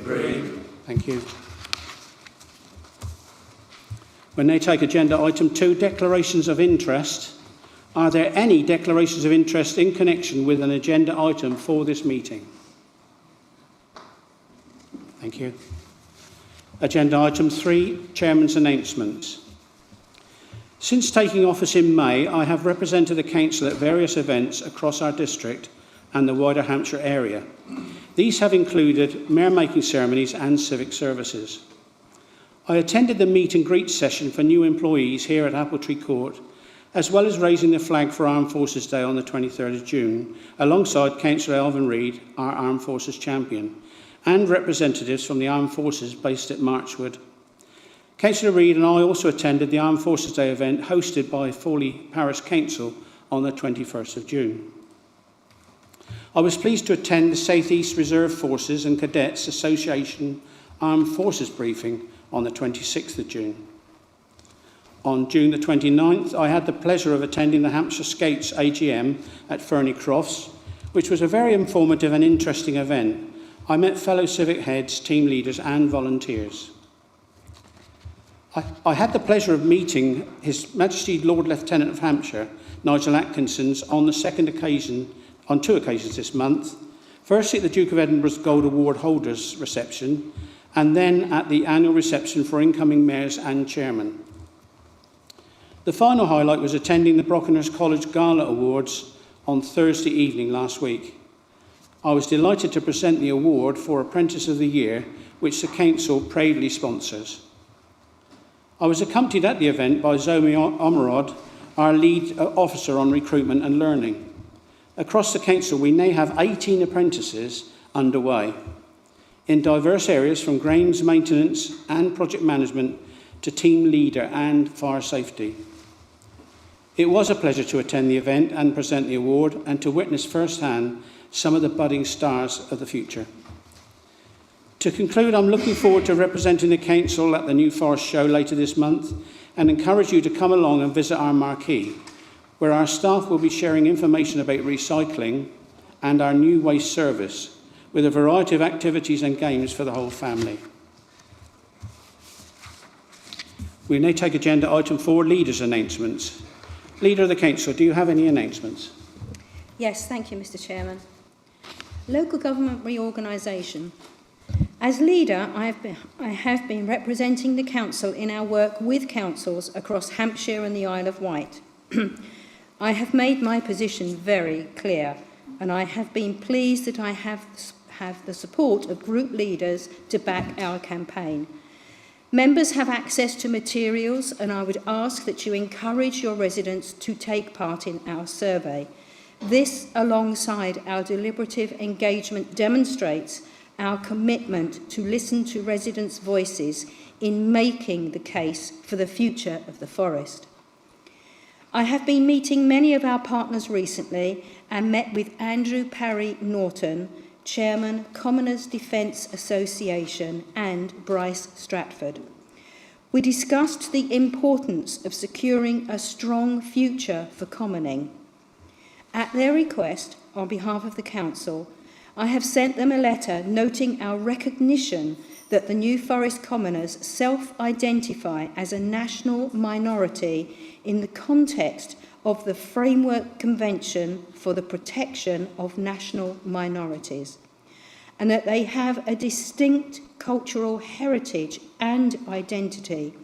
Agreed. Thank you. We now take agenda item 2, declarations of interest. Are there any declarations of interest in connection with an agenda item for this meeting? Thank you. Agenda item 3, Chairman's announcements. Since taking office in May, I have represented the Council at various events across our district and the wider Hampshire area. These have included mayor-making ceremonies and civic services. I attended the meet and greet session for new employees here at Appletree Court, as well as raising the flag for Armed Forces Day on the 23rd of June, alongside Councillor Elvin Reid, our Armed Forces champion, and representatives from the Armed Forces based at Marchwood. Councillor Reid and I also attended the Armed Forces Day event hosted by Fawley Parish Council on the 21st of June. I was pleased to attend the South East Reserve Forces and Cadets Association Armed Forces briefing on the 26th of June. On June the 29th, I had the pleasure of attending the Hampshire Scouts AGM at Ferny Crofts, which was a very informative and interesting event. I met fellow civic heads, team leaders and volunteers. I had the pleasure of meeting His Majesty Lord Lieutenant of Hampshire, Nigel Atkinson, on two occasions this month. Firstly at the Duke of Edinburgh's Gold Award holders reception, and then at the annual reception for incoming mayors and chairmen. The final highlight was attending the Brockenhurst College Gala Awards on Thursday evening last week. I was delighted to present the award for Apprentice of the Year, which the Council proudly sponsors. I was accompanied at the event by Zoe Omerod, our lead officer on recruitment and learning. Across the Council, we now have 18 apprentices underway in diverse areas from grounds maintenance and project management to team leader and fire safety. It was a pleasure to attend the event and present the award and to witness firsthand some of the budding stars of the future. To conclude, I'm looking forward to representing the Council at the New Forest Show later this month and encourage you to come along and visit our marquee, where our staff will be sharing information about recycling and our new waste service, with a variety of activities and games for the whole family. We now take agenda item 4, Leaders' Announcements. Leader of the Council, do you have any announcements? Yes, thank you, Mr. Chairman. Local government reorganisation. As leader, I have been representing the Council in our work with councils across Hampshire and the Isle of Wight. I have made my position very clear, and I have been pleased that I have the support of group leaders to back our campaign. Members have access to materials, and I would ask that you encourage your residents to take part in our survey. This, alongside our deliberative engagement, demonstrates our commitment to listen to residents' voices in making the case for the future of the forest. I have been meeting many of our partners recently and met with Andrew Parry Norton, Chairman, Commoners Defence Association, and Bryce Stratford. We discussed the importance of securing a strong future for commoning. At their request, on behalf of the Council, I have sent them a letter noting our recognition that the New Forest commoners self-identify as a national minority in the context of the Framework Convention for the Protection of National Minorities, and that they have a distinct cultural heritage and identity,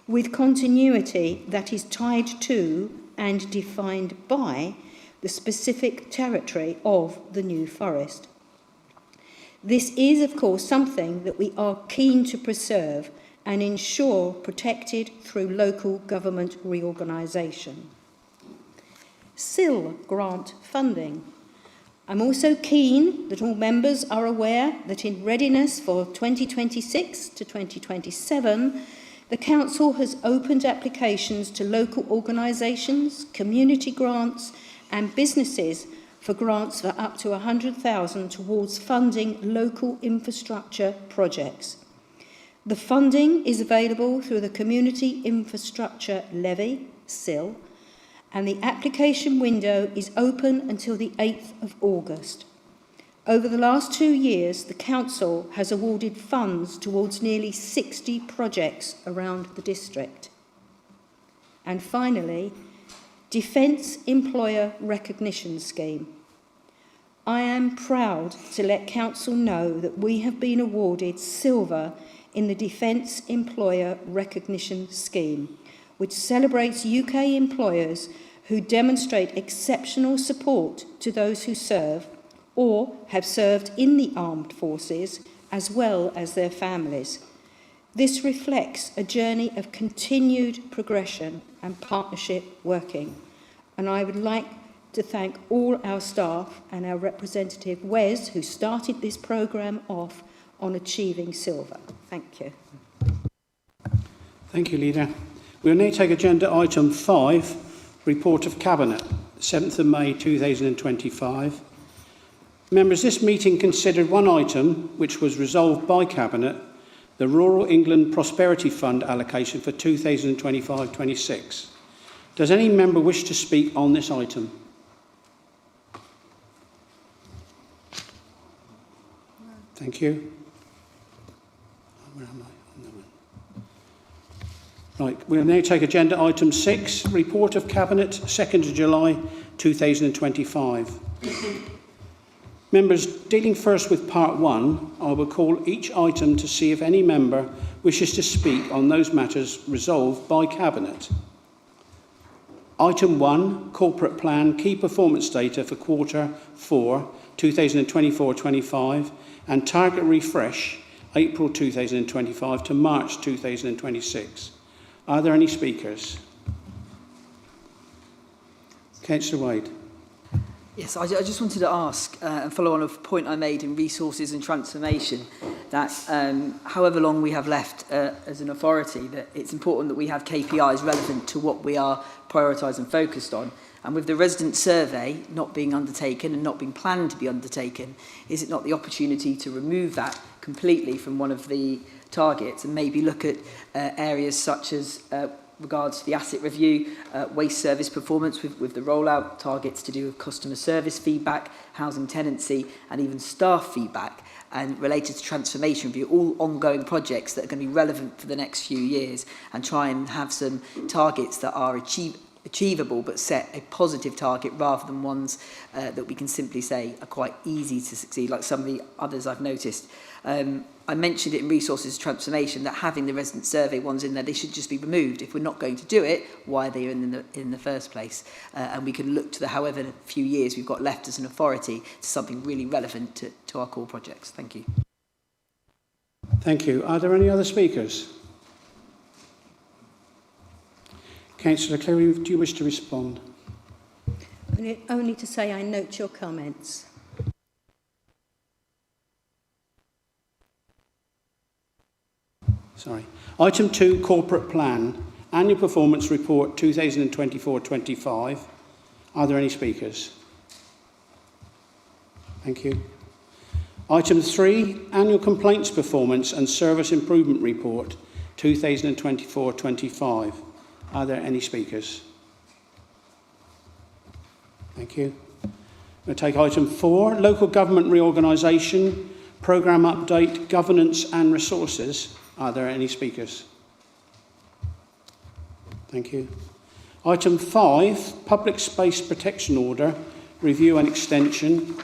with continuity that is tied to and defined by the specific territory of the New Forest. This is, of course, something that we are keen to preserve and ensure protected through local government reorganisation. SIL grant funding. I'm also keen that all members are aware that in readiness for 2026 to 2027, the Council has opened applications to local organisations, community grants and businesses for grants for up to £100,000 towards funding local infrastructure projects. The funding is available through the Community Infrastructure Levy, SIL, and the application window is open until the 8th of August. Over the last 2 years, the Council has awarded funds towards nearly 60 projects around the district. And finally, Defence Employer Recognition Scheme. I am proud to let Council know that we have been awarded silver in the Defence Employer Recognition Scheme, which celebrates UK employers who demonstrate exceptional support to those who serve or have served in the armed forces, as well as their families. This reflects a journey of continued progression and partnership working. And I would like to thank all our staff and our representative, Wes, who started this programme off on achieving silver. Thank you. Thank you, Leader. We'll now take agenda item 5, Report of Cabinet, 7th of May 2025. Members, this meeting considered one item which was resolved by Cabinet, the Rural England Prosperity Fund allocation for 2025-26. Does any member wish to speak on this item? Thank you. Where am I? Right, we'll now take agenda item 6, Report of Cabinet, 2nd of July 2025. Members, dealing first with part 1, I will call each item to see if any member wishes to speak on those matters resolved by Cabinet. Item 1, Corporate Plan Key Performance Data for Quarter 4, 2024-25 and Target Refresh, April 2025 to March 2026. Are there any speakers? Councillor Wade. Yes, I just wanted to ask and follow on a point I made in resources and transformation, that however long we have left as an authority, that it's important that we have KPIs relevant to what we are prioritised and focused on. And with the resident survey not being undertaken and not being planned to be undertaken, is it not the opportunity to remove that completely from one of the targets and maybe look at areas such as regards to the asset review, waste service performance with the rollout, targets to do with customer service feedback, housing tenancy and even staff feedback, and related to transformation review, all ongoing projects that are going to be relevant for the next few years, and try and have some targets that are achievable but set a positive target rather than ones that we can simply say are quite easy to succeed, like some of the others I've noticed. I mentioned it in resources transformation that having the resident survey ones in there, they should just be removed. If we're not going to do it, why are they in the first place? And we can look to the however few years we've got left as an authority to something really relevant to our core projects. Thank you. Thank you. Are there any other speakers? Councillor Cleary, do you wish to respond? Only to say I note your comments. Sorry. Item 2, Corporate Plan, Annual Performance Report 2024-25. Are there any speakers? Thank you. Item 3, Annual Complaints Performance and Service Improvement Report 2024-25. Are there any speakers? Thank you. We'll take item 4, Local Government Reorganisation, Programme Update, Governance and Resources. Are there any speakers? Thank you. Item 5, Public Space Protection Order, Review and Extension.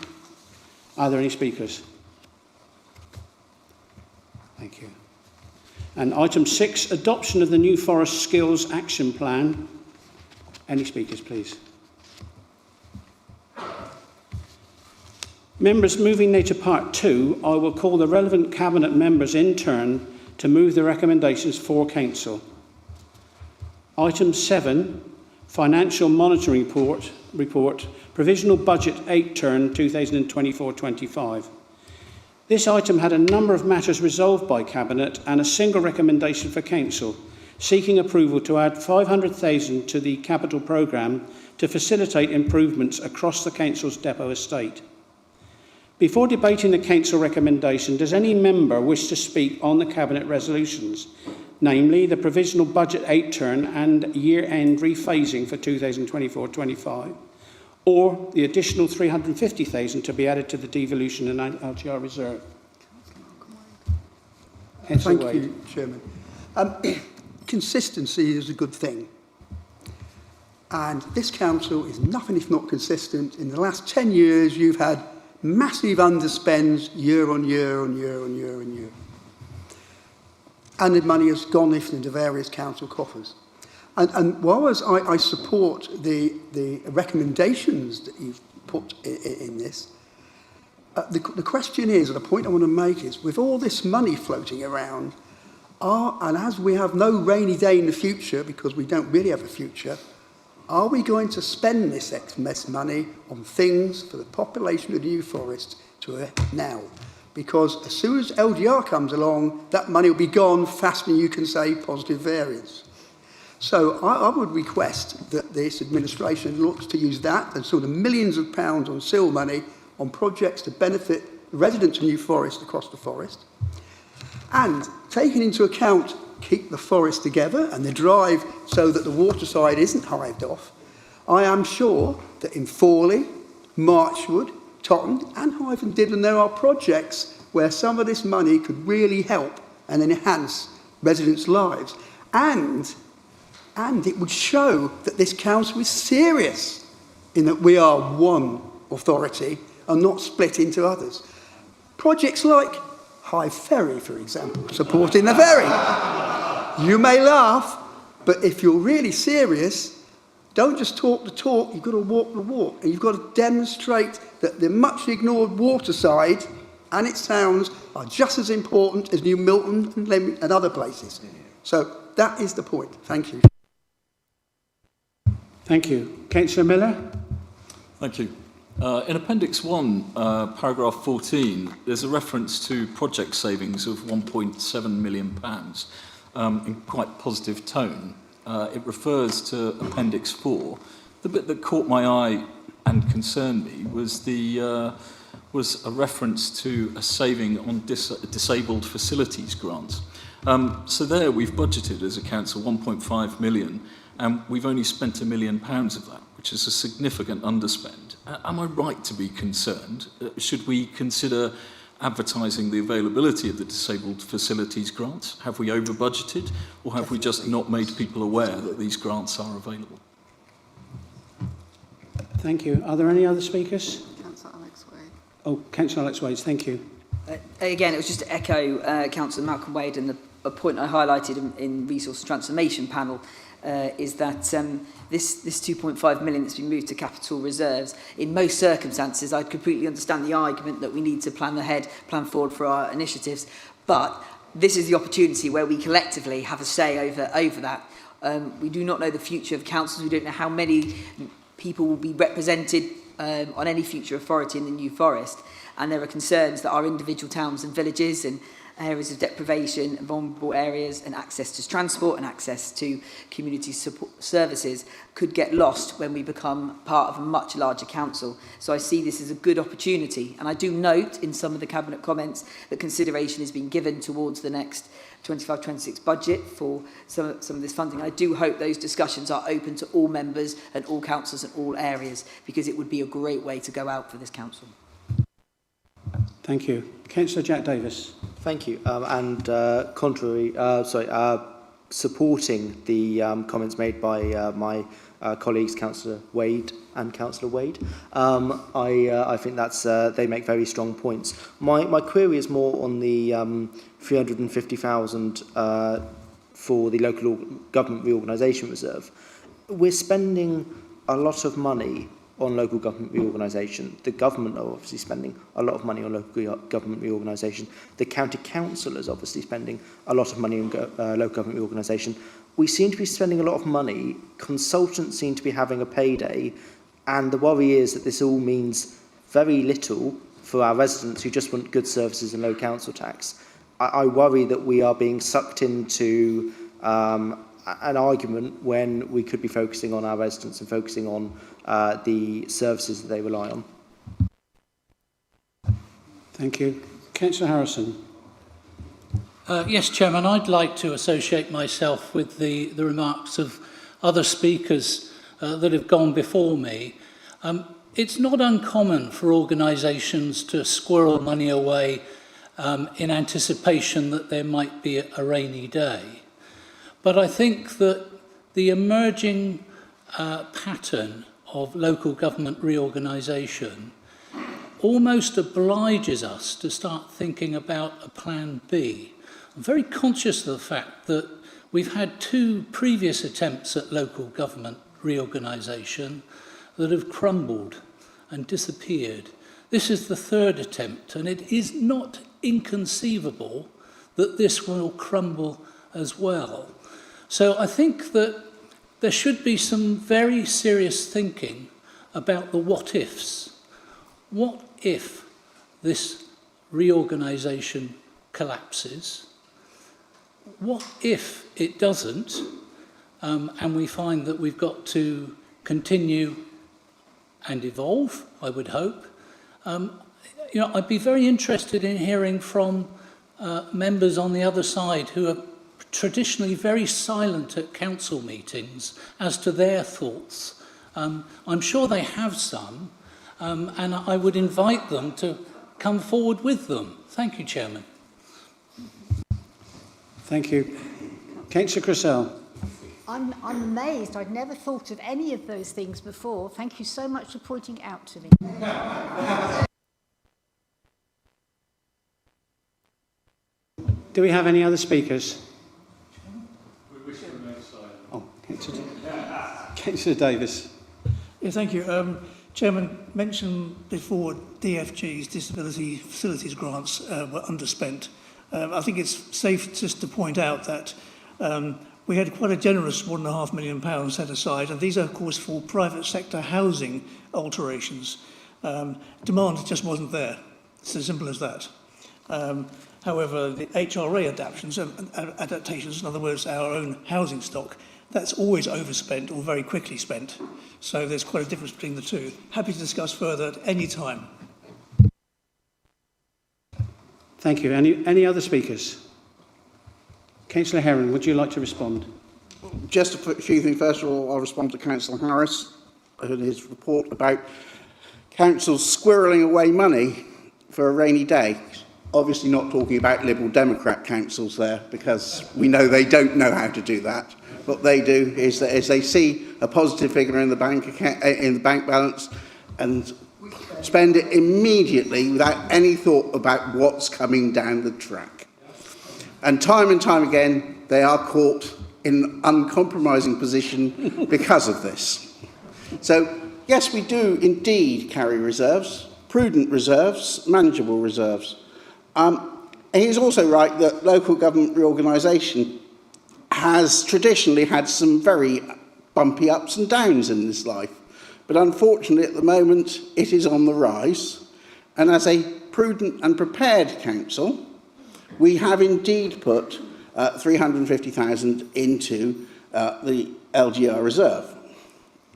Are there any speakers? Thank you. And item 6, Adoption of the New Forest Skills Action Plan. Any speakers, please? Members, moving now to part 2, I will call the relevant Cabinet members in turn to move the recommendations for Council. Item 7, Financial Monitoring Report, Provisional Budget 8 Turn 2024-25. This item had a number of matters resolved by Cabinet and a single recommendation for Council, seeking approval to add £500,000 to the capital programme to facilitate improvements across the Council's depot estate. Before debating the Council recommendation, does any member wish to speak on the Cabinet resolutions, namely the Provisional Budget 8 Turn and Year-End Rephasing for 2024-25, or the additional 350,000 to be added to the devolution and LGR reserve. Thank you, Chairman. Consistency is a good thing. And this council is nothing if not consistent. In the last 10 years, you've had massive underspends year on year on year on year on year. And the money has gone into various council coffers. And whilst I support the recommendations that you've put in this, the question is, or the point I want to make is, with all this money floating around, and as we have no rainy day in the future, because we don't really have a future, are we going to spend this excess money on things for the population of the New Forest to now? Because as soon as LGR comes along, that money will be gone faster than you can say positive variance. So I would request that this administration looks to use that and sort of millions of pounds on SIL money on projects to benefit residents of New Forest across the forest. And taking into account keep the forest together and the drive so that the waterside isn't hived off, I am sure that in Forley, Marchwood, Totton and Hythe and Didland there are projects where some of this money could really help and enhance residents' lives. And it would show that this council is serious in that we are one authority and not split into others. Projects like Hythe Ferry, for example, supporting the ferry. You may laugh, but if you're really serious, don't just talk the talk, you've got to walk the walk. And you've got to demonstrate that the much ignored waterside and its towns are just as important as New Milton and other places. So that is the point. Thank you. Thank you. Councillor Miller? Thank you. In Appendix 1, paragraph 14, there's a reference to project savings of £1.7 million in quite positive tone. It refers to Appendix 4. The bit that caught my eye and concerned me was was a reference to a saving on disabled facilities grants. So there we've budgeted as a council 1.5 million, and we've only spent £1 million of that, which is a significant underspend. Am I right to be concerned? Should we consider advertising the availability of the disabled facilities grants? Have we over budgeted, or have we just not made people aware that these grants are available? Thank you. Are there any other speakers? Councillor Alex Wade. Oh, Councillor Alex Wade, thank you. Again, it was just to echo Councillor Malcolm Wade, and a point I highlighted in Resource Transformation panel is that this 2.5 million that's been moved to capital reserves, in most circumstances, I completely understand the argument that we need to plan ahead, plan forward for our initiatives, but this is the opportunity where we collectively have a say over that. We do not know the future of councils. We don't know how many people will be represented on any future authority in the New Forest, and there are concerns that our individual towns and villages and areas of deprivation and vulnerable areas and access to transport and access to community support services could get lost when we become part of a much larger council. So I see this as a good opportunity, and I do note in some of the Cabinet comments that consideration is being given towards the next 25-26 budget for some of this funding. I do hope those discussions are open to all members and all councils and all areas, because it would be a great way to go out for this council. Thank you. Councillor Jack Davis. Thank you. Supporting the comments made by my colleagues, Councillor Wade and Councillor Wade. I think that's they make very strong points. My query is more on the 350,000 for the local government reorganisation reserve. We're spending a lot of money on local government reorganisation. The government are obviously spending a lot of money on local government reorganisation. The county council is obviously spending a lot of money on local government reorganisation. We seem to be spending a lot of money. Consultants seem to be having a payday, and the worry is that this all means very little for our residents who just want good services and low council tax. I worry that we are being sucked into an argument when we could be focusing on our residents and focusing on the services that they rely on. Thank you. Councillor Harrison. Yes, Chairman, I'd like to associate myself with the remarks of other speakers that have gone before me. It's not uncommon for organisations to squirrel money away in anticipation that there might be a rainy day. But I think that the emerging pattern of local government reorganisation almost obliges us to start thinking about a plan B. I'm very conscious of the fact that we've had 2 previous attempts at local government reorganisation that have crumbled and disappeared. This is the 3rd attempt, and it is not inconceivable that this will crumble as well. So I think that there should be some very serious thinking about the what-ifs. What if this reorganisation collapses? What if it doesn't, and we find that we've got to continue and evolve, I would hope? I'd be very interested in hearing from members on the other side who are traditionally very silent at council meetings as to their thoughts. I'm sure they have some, and I would invite them to come forward with them. Thank you, Chairman. Thank you. Councillor Cressell. I'm amazed. I'd never thought of any of those things before. Thank you so much for pointing it out to me. Do we have any other speakers? Oh, Councillor Davis. Yeah, thank you. Chairman, mentioned before DFG's disability facilities grants were underspent. I think it's safe just to point out that we had quite a generous £1.5 million set aside, and these are, of course, for private sector housing alterations. Demand just wasn't there. It's as simple as that. However, the HRA adaptations, in other words, our own housing stock, that's always overspent or very quickly spent. So there's quite a difference between the two. Happy to discuss further at any time. Thank you. Any other speakers? Councillor Heron, would you like to respond? Just a few things. First of all, I'll respond to Councillor Harris and his report about councils squirreling away money for a rainy day. Obviously not talking about Liberal Democrat councils there, because we know they don't know how to do that. What they do is that as they see a positive figure in the bank account, in the bank balance, and spend it immediately without any thought about what's coming down the track. And time again, they are caught in an uncompromising position because of this. So, yes, we do indeed carry reserves, prudent reserves, manageable reserves. He's also right that local government reorganisation has traditionally had some very bumpy ups and downs in this life. But unfortunately, at the moment, it is on the rise. And as a prudent and prepared council, we have indeed put 350,000 into the LGR reserve.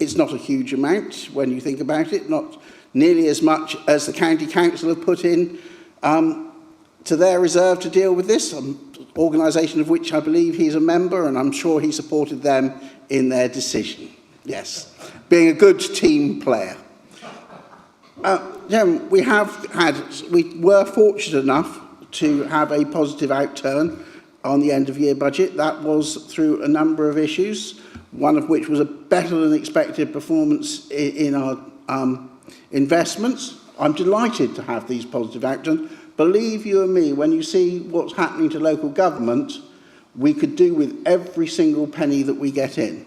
It's not a huge amount when you think about it, not nearly as much as the county council have put in to their reserve to deal with this, an organisation of which I believe he's a member, and I'm sure he supported them in their decision. Yes, being a good team player. We were fortunate enough to have a positive outturn on the end of year budget. That was through a number of issues, one of which was a better than expected performance in our investments. I'm delighted to have these positive outturns. Believe you and me, when you see what's happening to local government, we could do with every single penny that we get in.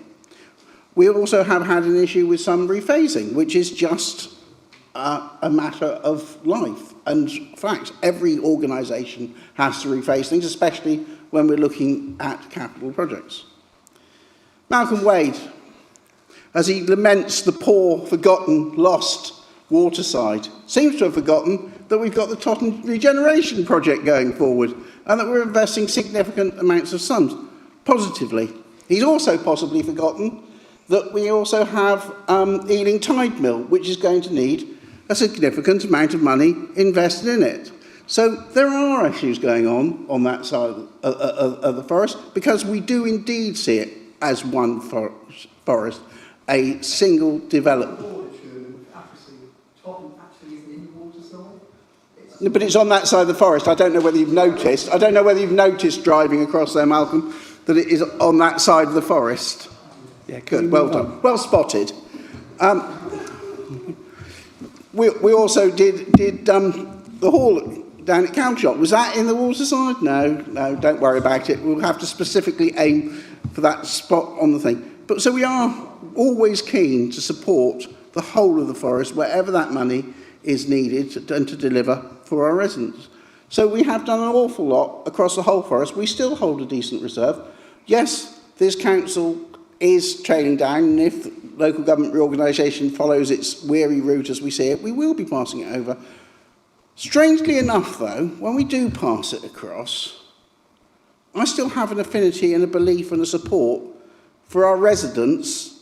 We also have had an issue with some rephasing, which is just a matter of life and fact. Every organisation has to rephase things, especially when we're looking at capital projects. Malcolm Wade, as he laments the poor, forgotten, lost Waterside, seems to have forgotten that we've got the Totton Regeneration Project going forward and that we're investing significant amounts of sums positively. He's also possibly forgotten that we also have Ealing Tide Mill, which is going to need a significant amount of money invested in it. So there are issues going on that side of the forest, because we do indeed see it as one forest, a single development. But it's on that side of the forest. I don't know whether you've noticed. I don't know whether you've noticed driving across there, Malcolm, that it is on that side of the forest. Yeah, Good. Well done. Well spotted. We also did the hall down at Calshot. Was that in the waterside? No, don't worry about it. We'll have to specifically aim for that spot on the thing. But so we are always keen to support the whole of the forest, wherever that money is needed and to deliver for our residents. So we have done an awful lot across the whole forest. We still hold a decent reserve. Yes, this council is trailing down, and if local government reorganisation follows its weary route as we see it, we will be passing it over. Strangely enough, though, when we do pass it across, I still have an affinity and a belief and a support for our residents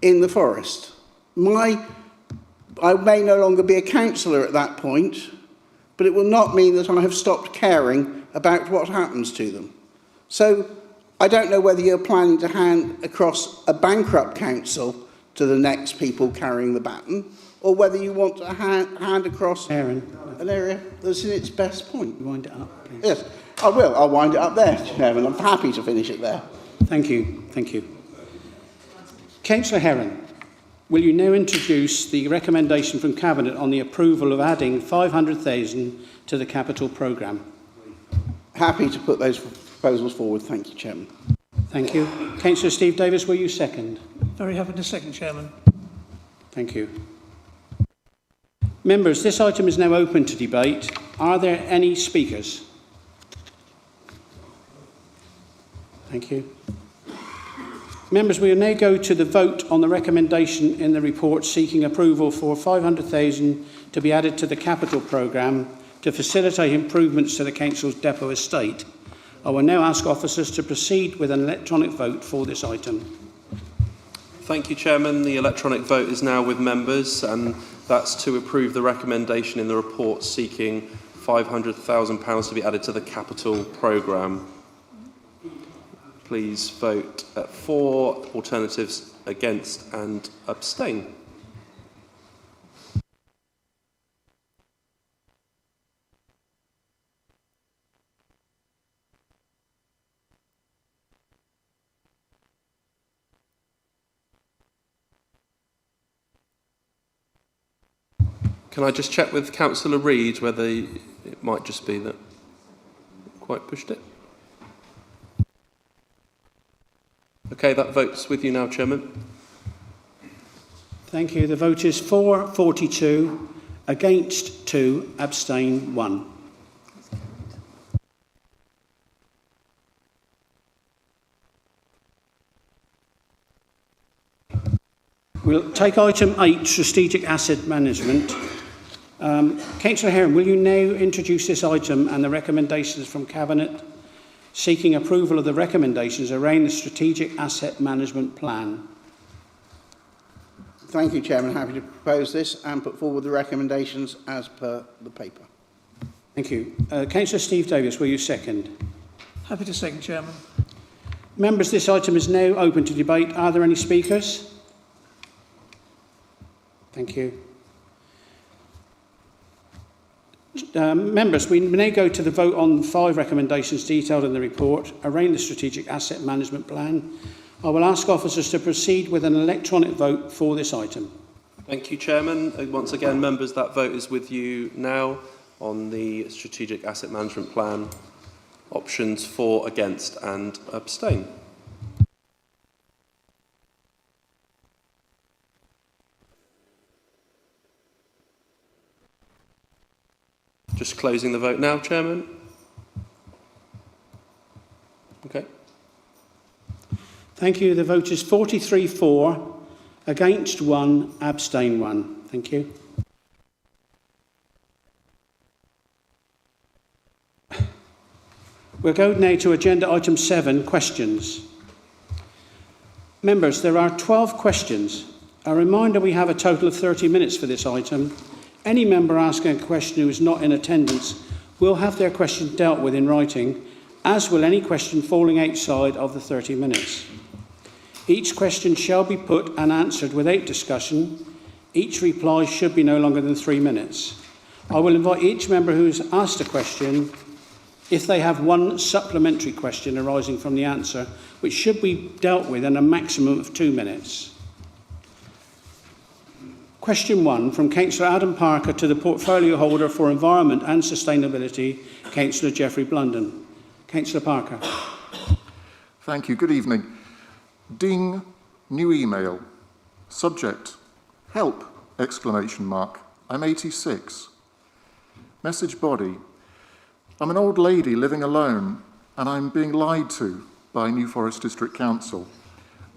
in the forest. I may no longer be a councillor at that point, but it will not mean that I have stopped caring about what happens to them. So I don't know whether you're planning to hand across a bankrupt council to the next people carrying the baton, or whether you want to hand across an area that's in its best point. Wind it up, please. Yes, I will. I'll wind it up there, Chairman. I'm happy to finish it there. Thank you. Thank you. Councillor Heron, will you now introduce the recommendation from Cabinet on the approval of adding 500,000 to the capital programme? Happy to put those proposals forward. Thank you, Chairman. Thank you. Councillor Steve Davis, will you second? Very happy to second, Chairman. Thank you. Members, this item is now open to debate. Are there any speakers? Thank you. Members, we will now go to the vote on the recommendation in the report seeking approval for 500,000 to be added to the capital programme to facilitate improvements to the Council's depot estate. I will now ask officers to proceed with an electronic vote for this item. Thank you, Chairman. The electronic vote is now with members, and that's to approve the recommendation in the report seeking £500,000 to be added to the capital programme. Please vote for, alternatives against and abstain. Can I just check with Councillor Reid whether it might just be that quite pushed it? Okay, that vote's with you now, Chairman. Thank you. The vote is for 42, against 2, abstain 1. We'll take item 8, strategic asset management. Councillor Heron, will you now introduce this item and the recommendations from Cabinet seeking approval of the recommendations around the strategic asset management plan? Thank you, Chairman. Happy to propose this and put forward the recommendations as per the paper. Thank you. Councillor Steve Davis, will you second? Happy to second, Chairman. Members, this item is now open to debate. Are there any speakers? Thank you. Members, we now go to the vote on 5 recommendations detailed in the report around the strategic asset management plan. I will ask officers to proceed with an electronic vote for this item. Thank you, Chairman. Once again, members, that vote is with you now on the strategic asset management plan. Options for, against and abstain. Just closing the vote now, Chairman. Okay. Thank you. The vote is 43 for, against 1, abstain 1. Thank you. We'll go now to agenda item 7, questions. Members, there are 12 questions. A reminder, we have a total of 30 minutes for this item. Any member asking a question who is not in attendance will have their question dealt with in writing, as will any question falling outside of the 30 minutes. Each question shall be put and answered without discussion. Each reply should be no longer than 3 minutes. I will invite each member who has asked a question, if they have one supplementary question arising from the answer, which should be dealt with in a maximum of 2 minutes. Question 1 from Councillor Adam Parker to the portfolio holder for Environment and Sustainability, Councillor Geoffrey Blunden. Councillor Parker. Thank you. Good evening. Ding, new email. Subject, help, exclamation mark. I'm 86. Message body, I'm an old lady living alone and I'm being lied to by New Forest District Council.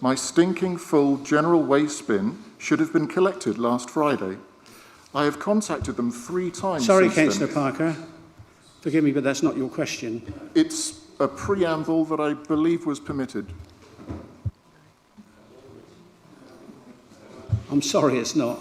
My stinking full general waste bin should have been collected last Friday. I have contacted them 3 times. Sorry, since then. Councillor Parker. Forgive me, but that's not your question. It's a preamble that I believe was permitted. I'm sorry, it's not.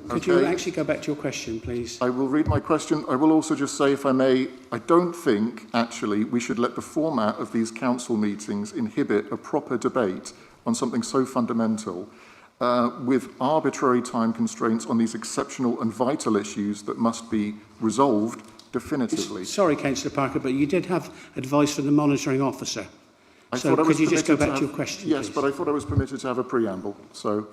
Could you actually go back to your question, please? I will read my question. I will also just say, if I may, I don't think, actually, we should let the format of these council meetings inhibit a proper debate on something so fundamental, with arbitrary time constraints on these exceptional and vital issues that must be resolved definitively. Sorry, Councillor Parker, but you did have advice from the monitoring officer. So could you just go back to your question, Yes, please? but I thought I was permitted to have a preamble. So,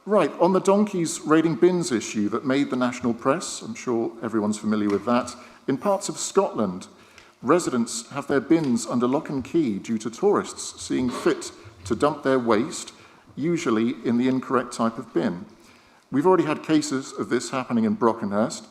right, on the donkeys raiding bins issue that made the national press, I'm sure everyone's familiar with that, in parts of Scotland, residents have their bins under lock and key due to tourists seeing fit to dump their waste, usually in the incorrect type of bin. We've already had cases of this happening in Brockenhurst.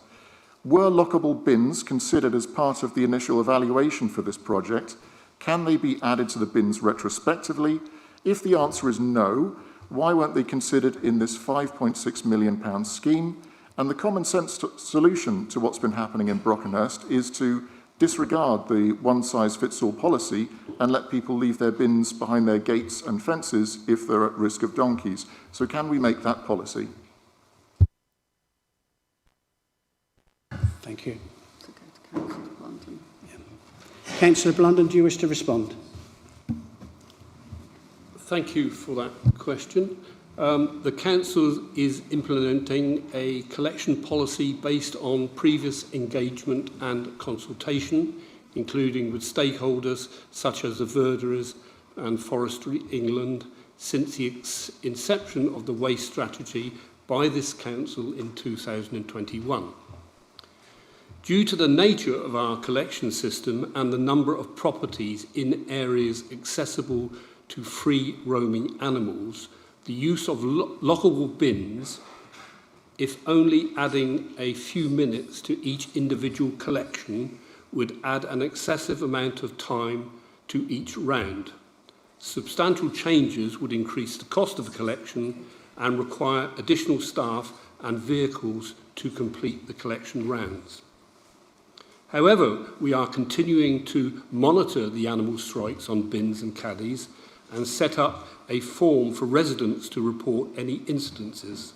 Were lockable bins considered as part of the initial evaluation for this project? Can they be added to the bins retrospectively? If the answer is no, why weren't they considered in this £5.6 million scheme? And the common sense solution to what's been happening in Brockenhurst is to disregard the one-size-fits-all policy and let people leave their bins behind their gates and fences if they're at risk of donkeys. So can we make that policy? Thank you. Councillor Blunden, do you wish to respond? Thank you for that question. The Council is implementing a collection policy based on previous engagement and consultation, including with stakeholders such as the Verderers and Forestry England, since the inception of the waste strategy by this Council in 2021. Due to the nature of our collection system and the number of properties in areas accessible to free roaming animals, the use of lockable bins, if only adding a few minutes to each individual collection, would add an excessive amount of time to each round. Substantial changes would increase the cost of the collection and require additional staff and vehicles to complete the collection rounds. However, we are continuing to monitor the animal strikes on bins and caddies and set up a form for residents to report any incidences,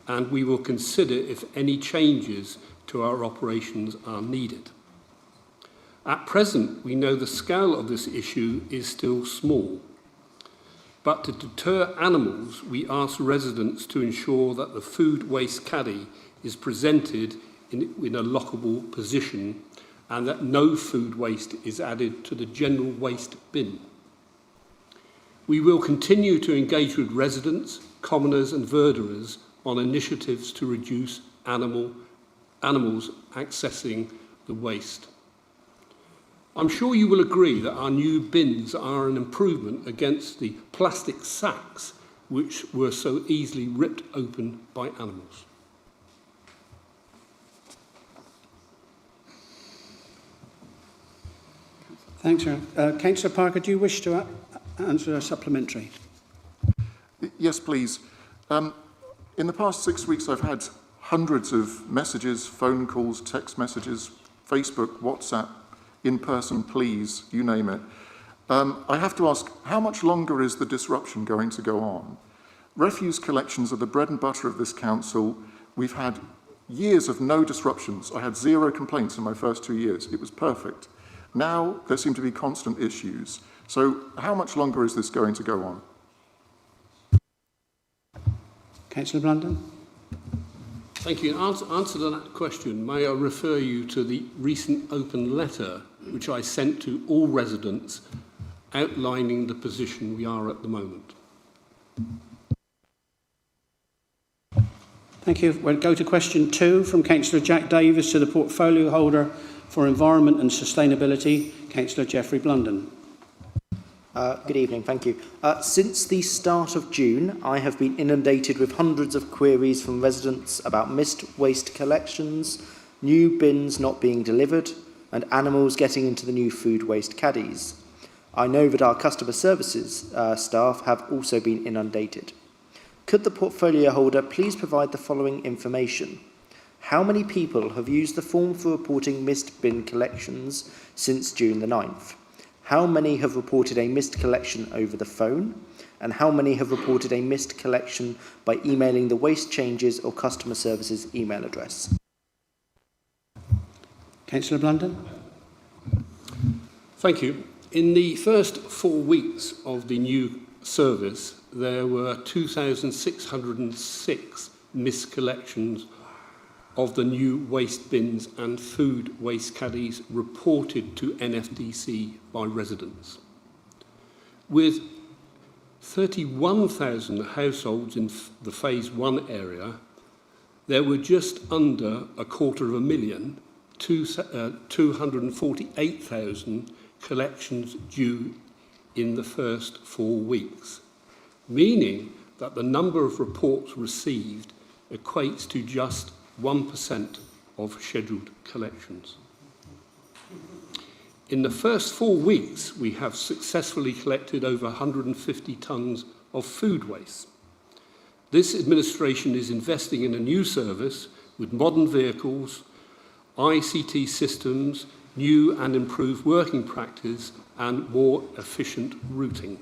and we will consider if any changes to our operations are needed. At present, we know the scale of this issue is still small, but to deter animals, we ask residents to ensure that the food waste caddy is presented in a lockable position and that no food waste is added to the general waste bin. We will continue to engage with residents, commoners and verderers on initiatives to reduce animals accessing the waste. I'm sure you will agree that our new bins are an improvement against the plastic sacks which were so easily ripped open by animals. Thanks, sir. Councillor Parker, do you wish to answer a supplementary? Yes, please. In the past 6 weeks, I've had hundreds of messages, phone calls, text messages, Facebook, WhatsApp, in-person pleas, you name it. I have to ask, how much longer is the disruption going to go on? Refuse collections are the bread and butter of this council. We've had years of no disruptions. I had 0 complaints in my first 2 years. It was perfect. Now there seem to be constant issues. So how much longer is this going to go on? Councillor Blunden. Thank you. In answer to that question, may I refer you to the recent open letter which I sent to all residents outlining the position we are at the moment. Thank you. We'll go to question 2 from Councillor Jack Davis to the portfolio holder for Environment and Sustainability, Councillor Geoffrey Blunden. Good evening, thank you. Since the start of June, I have been inundated with hundreds of queries from residents about missed waste collections, new bins not being delivered, and animals getting into the new food waste caddies. I know that our customer services staff have also been inundated. Could the portfolio holder please provide the following information? How many people have used the form for reporting missed bin collections since June the 9th? How many have reported a missed collection over the phone? And how many have reported a missed collection by emailing the waste changes or customer services email address? Councillor Blunden. Thank you. In the first 4 weeks of the new service, there were 2,606 missed collections of the new waste bins and food waste caddies reported to NFDC by residents. With 31,000 households in the Phase 1 area, there were just under 250,000, 248,000 collections due in the first 4 weeks, meaning that the number of reports received equates to just 1% of scheduled collections. In the first 4 weeks, we have successfully collected over 150 tonnes of food waste. This administration is investing in a new service with modern vehicles, ICT systems, new and improved working practice, and more efficient routing.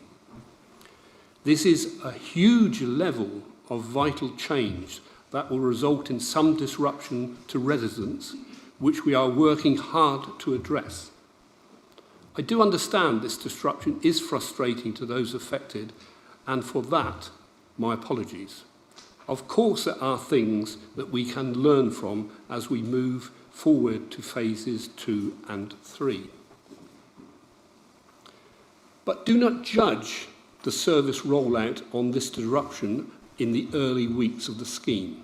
This is a huge level of vital change that will result in some disruption to residents, which we are working hard to address. I do understand this disruption is frustrating to those affected, and for that, my apologies. Of course, there are things that we can learn from as we move forward to phases 2 and 3. But do not judge the service rollout on this disruption in the early weeks of the scheme.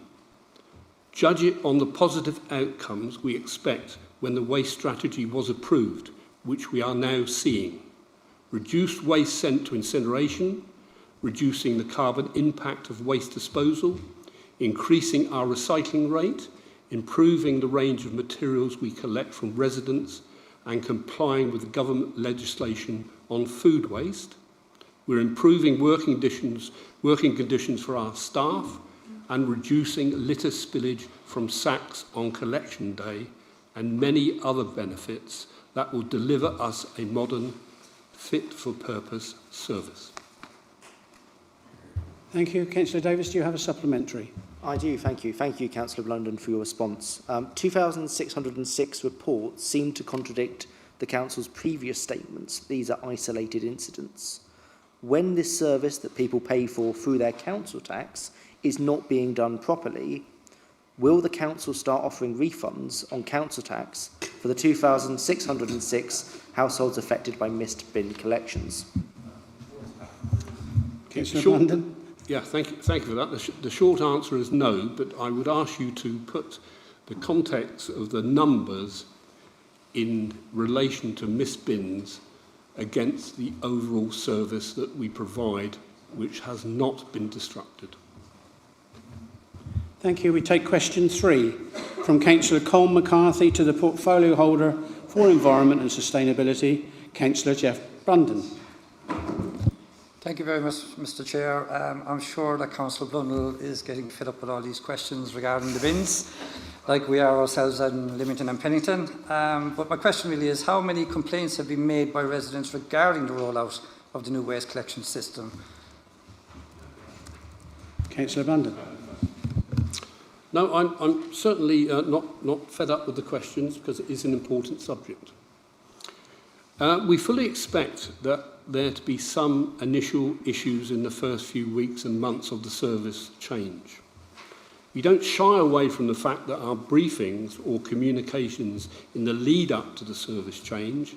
Judge it on the positive outcomes we expect when the waste strategy was approved, which we are now seeing. Reduced waste sent to incineration, reducing the carbon impact of waste disposal, increasing our recycling rate, improving the range of materials we collect from residents, and complying with the government legislation on food waste. We're improving working conditions for our staff and reducing litter spillage from sacks on collection day, and many other benefits that will deliver us a modern, fit-for-purpose service. Thank you. Councillor Davis, do you have a supplementary? I do, thank you. Thank you, Councillor Blunden, for your response. 2,606 reports seem to contradict the Council's previous statements. These are isolated incidents. When this service that people pay for through their council tax is not being done properly, will the Council start offering refunds on council tax for the 2,606 households affected by missed bin collections? Councillor Blunden. Yeah, thank you for that. The short answer is no, but I would ask you to put the context of the numbers in relation to missed bins against the overall service that we provide, which has not been disrupted. Thank you. We take question 3 from Councillor Colm McCarthy to the portfolio holder for Environment and Sustainability, Councillor Geoff Blunden. Thank you very much, Mr. Chair. I'm sure that Councillor Blundell is getting fed up with all these questions regarding the bins, like we are ourselves in Leamington and Pennington. But my question really is, how many complaints have been made by residents regarding the rollout of the new waste collection system? Councillor Blunden. No, I'm certainly not fed up with the questions, because it is an important subject. We fully expect that there to be some initial issues in the first few weeks and months of the service change. We don't shy away from the fact that our briefings or communications in the lead up to the service change,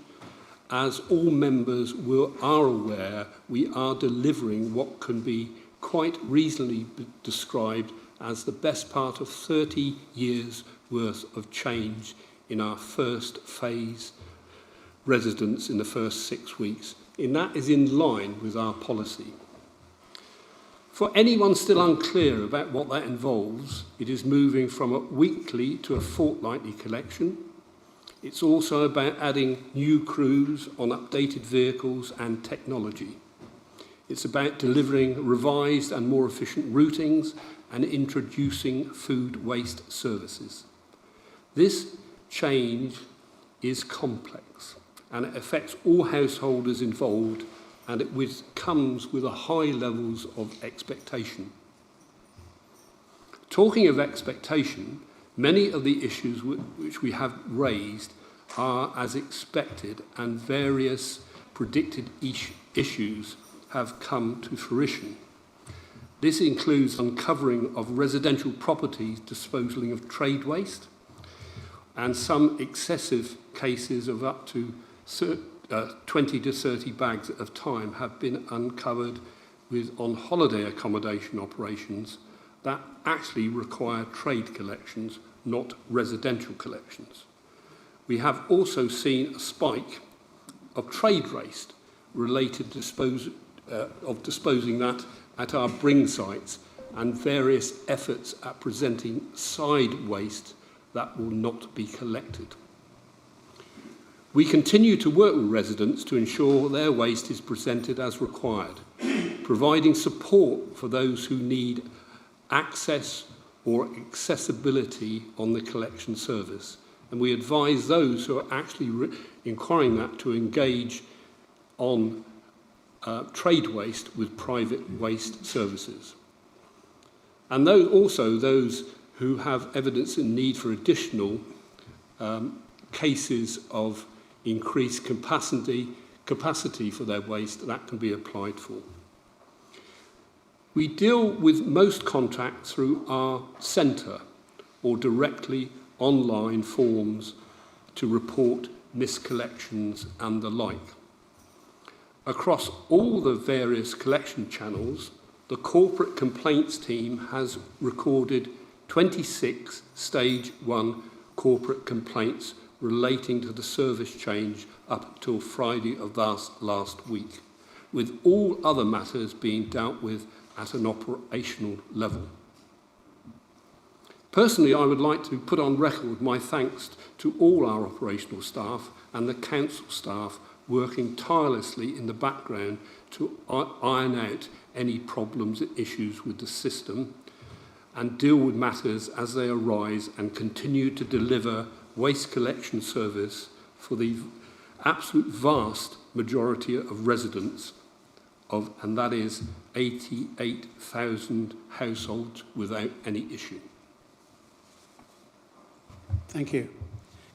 as all members are aware, we are delivering what can be quite reasonably described as the best part of 30 years worth of change in our first phase residents in the first 6 weeks. And that is in line with our policy. For anyone still unclear about what that involves, it is moving from a weekly to a fortnightly collection. It's also about adding new crews on updated vehicles and technology. It's about delivering revised and more efficient routings and introducing food waste services. This change is complex and it affects all householders involved, and it comes with a high levels of expectation. Talking of expectation, many of the issues which we have raised are as expected, and various predicted issues have come to fruition. This includes uncovering of residential properties disposing of trade waste, and some excessive cases of up to 20 to 30 bags at a time have been uncovered on holiday accommodation operations that actually require trade collections, not residential collections. We have also seen a spike of trade waste related to disposing that at our bring sites, and various efforts at presenting side waste that will not be collected. We continue to work with residents to ensure their waste is presented as required, providing support for those who need access or accessibility on the collection service. And we advise those who are actually inquiring that to engage on trade waste with private waste services. And those who have evidence and need for additional cases of increased capacity for their waste, that can be applied for. We deal with most contracts through our centre or directly online forms to report miscollections and the like. Across all the various collection channels, the corporate complaints team has recorded 26 stage 1 corporate complaints relating to the service change up till Friday of last week, with all other matters being dealt with at an operational level. Personally, I would like to put on record my thanks to all our operational staff and the council staff working tirelessly in the background to iron out any problems and issues with the system and deal with matters as they arise, and continue to deliver waste collection service for the absolute vast majority of residents and that is 88,000 households without any issue. Thank you.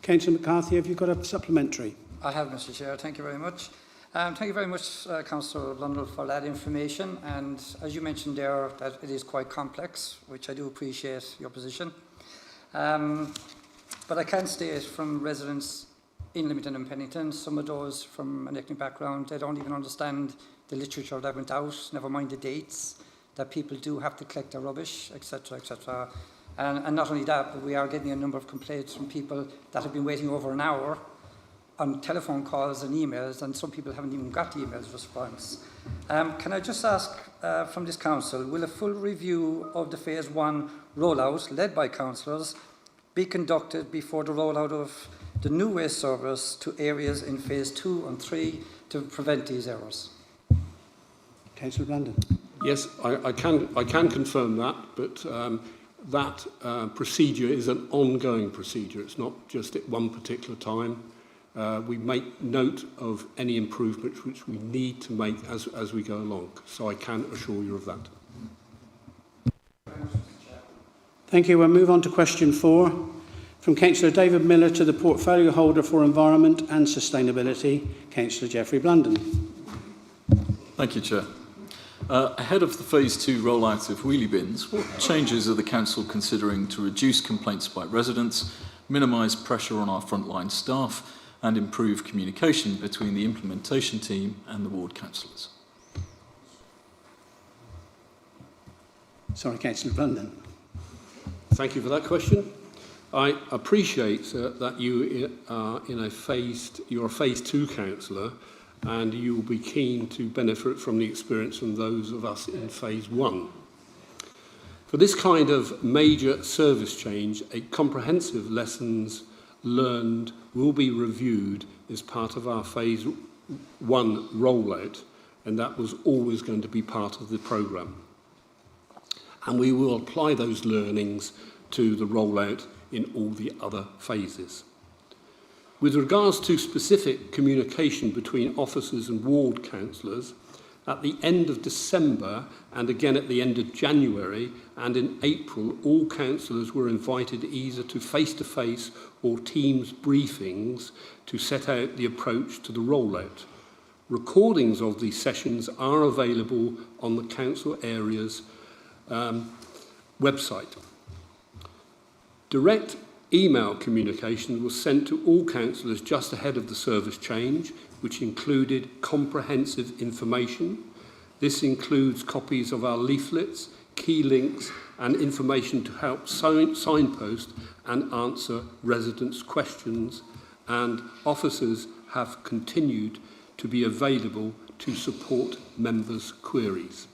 Councillor McCarthy, have you got a supplementary? I have, Mr. Chair. Thank you very much. Thank you very much, Councillor Blundell, for that information. And as you mentioned there, that it is quite complex, which I do appreciate your position. But I can state from residents in Leamington and Pennington, some of those from an ethnic background, they don't even understand the literature that went out, never mind the dates, that people do have to collect their rubbish, etc., etc. And not only that, but we are getting a number of complaints from people that have been waiting over an hour on telephone calls and emails, and some people haven't even got the emails response. Can I just ask from this council, will a full review of the phase 1 rollout, led by councillors, be conducted before the rollout of the new waste service to areas in phase 2 and 3 to prevent these errors? Councillor Brandon. Yes, I can confirm that, but that procedure is an ongoing procedure. It's not just at one particular time. We make note of any improvements which we need to make as we go along. So I can assure you of that. Thank you. We'll move on to question 4. From Councillor David Miller to the Portfolio Holder for Environment and Sustainability, Councillor Geoffrey Blunden. Thank you, Chair. Ahead of the Phase 2 rollout of wheelie bins, what changes are the Council considering to reduce complaints by residents, minimise pressure on our frontline staff and improve communication between the implementation team and the ward councillors? Sorry, Councillor Blunden. Thank you for that question. I appreciate that you are you're a Phase 2 councillor, and you will be keen to benefit from the experience from those of us in Phase 1. For this kind of major service change, a comprehensive lessons learned will be reviewed as part of our Phase 1 rollout, and that was always going to be part of the programme. And we will apply those learnings to the rollout in all the other phases. With regards to specific communication between officers and ward councillors, at the end of December and again at the end of January and in April, all councillors were invited either to face-to-face or Teams briefings to set out the approach to the rollout. Recordings of these sessions are available on the council area's website. Direct email communication was sent to all councillors just ahead of the service change, which included comprehensive information. This includes copies of our leaflets, key links, and information to help signpost and answer residents' questions, and officers have continued to be available to support members' queries.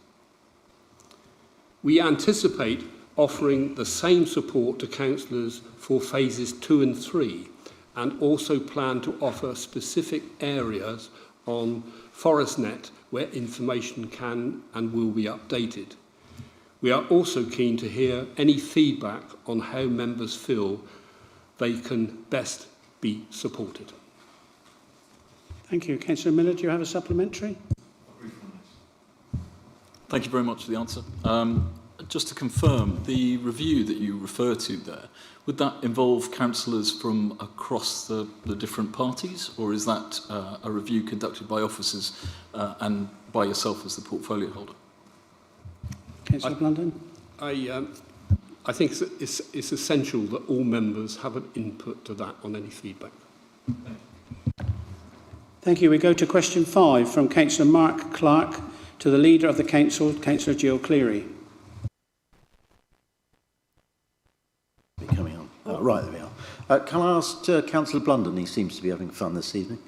We anticipate offering the same support to councillors for phases 2 and 3, and also plan to offer specific areas on ForestNet where information can and will be updated. We are also keen to hear any feedback on how members feel they can best be supported. Thank you. Councillor Miller, do you have a supplementary? Thank you very much for the answer. Just to confirm, the review that you refer to there, would that involve councillors from across the different parties, or is that a review conducted by officers and by yourself as the portfolio holder? Councillor Blunden? I think it's essential that all members have an input to that on any feedback. Thank you. We go to question 5 from Councillor Mark Clark to the Leader of the Council, Councillor Jill Cleary. Coming on. Right, there we are. Can I ask Councillor Blunden? He seems to be having fun this evening.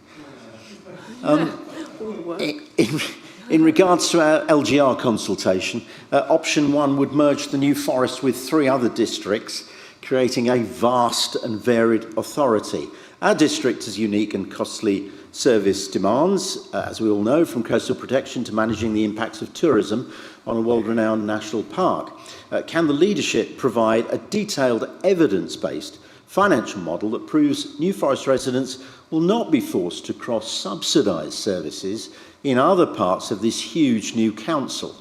In regards to our LGR consultation, option 1 would merge the New Forest with 3 other districts, creating a vast and varied authority. Our district has unique and costly service demands, as we all know, from coastal protection to managing the impacts of tourism on a world-renowned national park. Can the leadership provide a detailed evidence-based financial model that proves New Forest residents will not be forced to cross-subsidise services in other parts of this huge new council?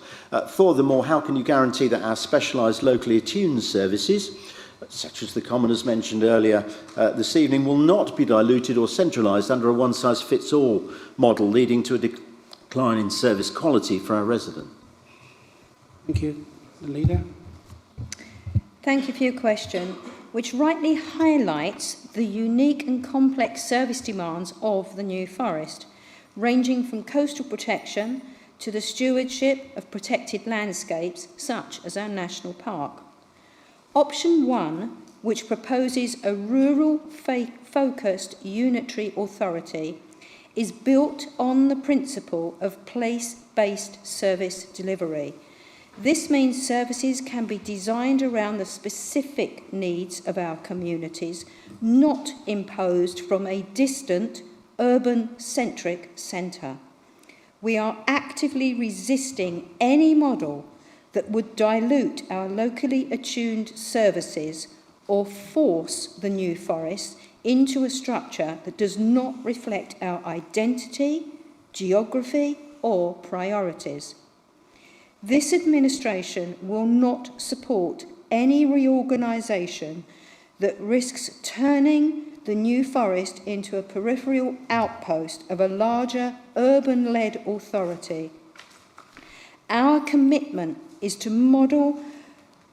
Furthermore, how can you guarantee that our specialised locally attuned services, such as the commoners mentioned earlier this evening, will not be diluted or centralised under a one-size-fits-all model, leading to a decline in service quality for our residents? Thank you. The Leader. Thank you for your question, which rightly highlights the unique and complex service demands of the New Forest, ranging from coastal protection to the stewardship of protected landscapes, such as our national park. Option 1, which proposes a rural-focused unitary authority, is built on the principle of place-based service delivery. This means services can be designed around the specific needs of our communities, not imposed from a distant, urban-centric centre. We are actively resisting any model that would dilute our locally attuned services or force the New Forest into a structure that does not reflect our identity, geography, or priorities. This administration will not support any reorganisation that risks turning the New Forest into a peripheral outpost of a larger urban-led authority. Our commitment is a model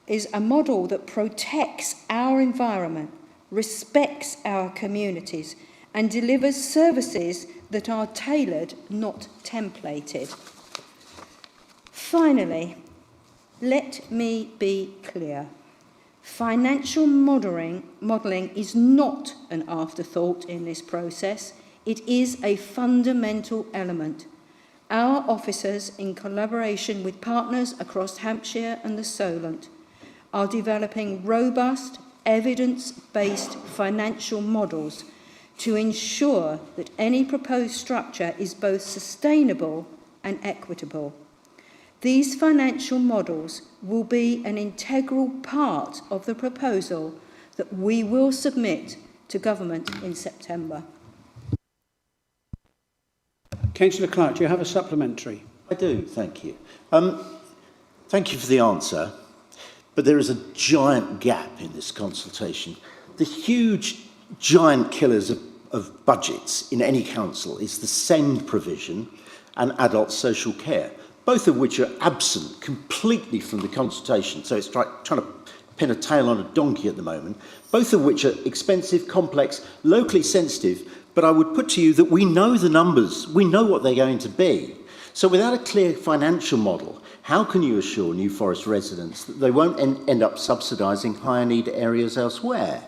that protects our environment, respects our communities, and delivers services that are tailored, not templated. Finally, let me be clear. Financial modelling is not an afterthought in this process. It is a fundamental element. Our officers, in collaboration with partners across Hampshire and the Solent, are developing robust, evidence-based financial models to ensure that any proposed structure is both sustainable and equitable. These financial models will be an integral part of the proposal that we will submit to Government in September. Councillor Clark, do you have a supplementary? I do, thank you. Thank you for the answer, but there is a giant gap in this consultation. The huge, giant killers of budgets in any council is the SEND provision and adult social care, both of which are absent completely from the consultation. So it's trying to pin a tail on a donkey at the moment, both of which are expensive, complex, locally sensitive, but I would put to you that we know the numbers, we know what they're going to be. So without a clear financial model, how can you assure New Forest residents that they won't end up subsidising higher need areas elsewhere?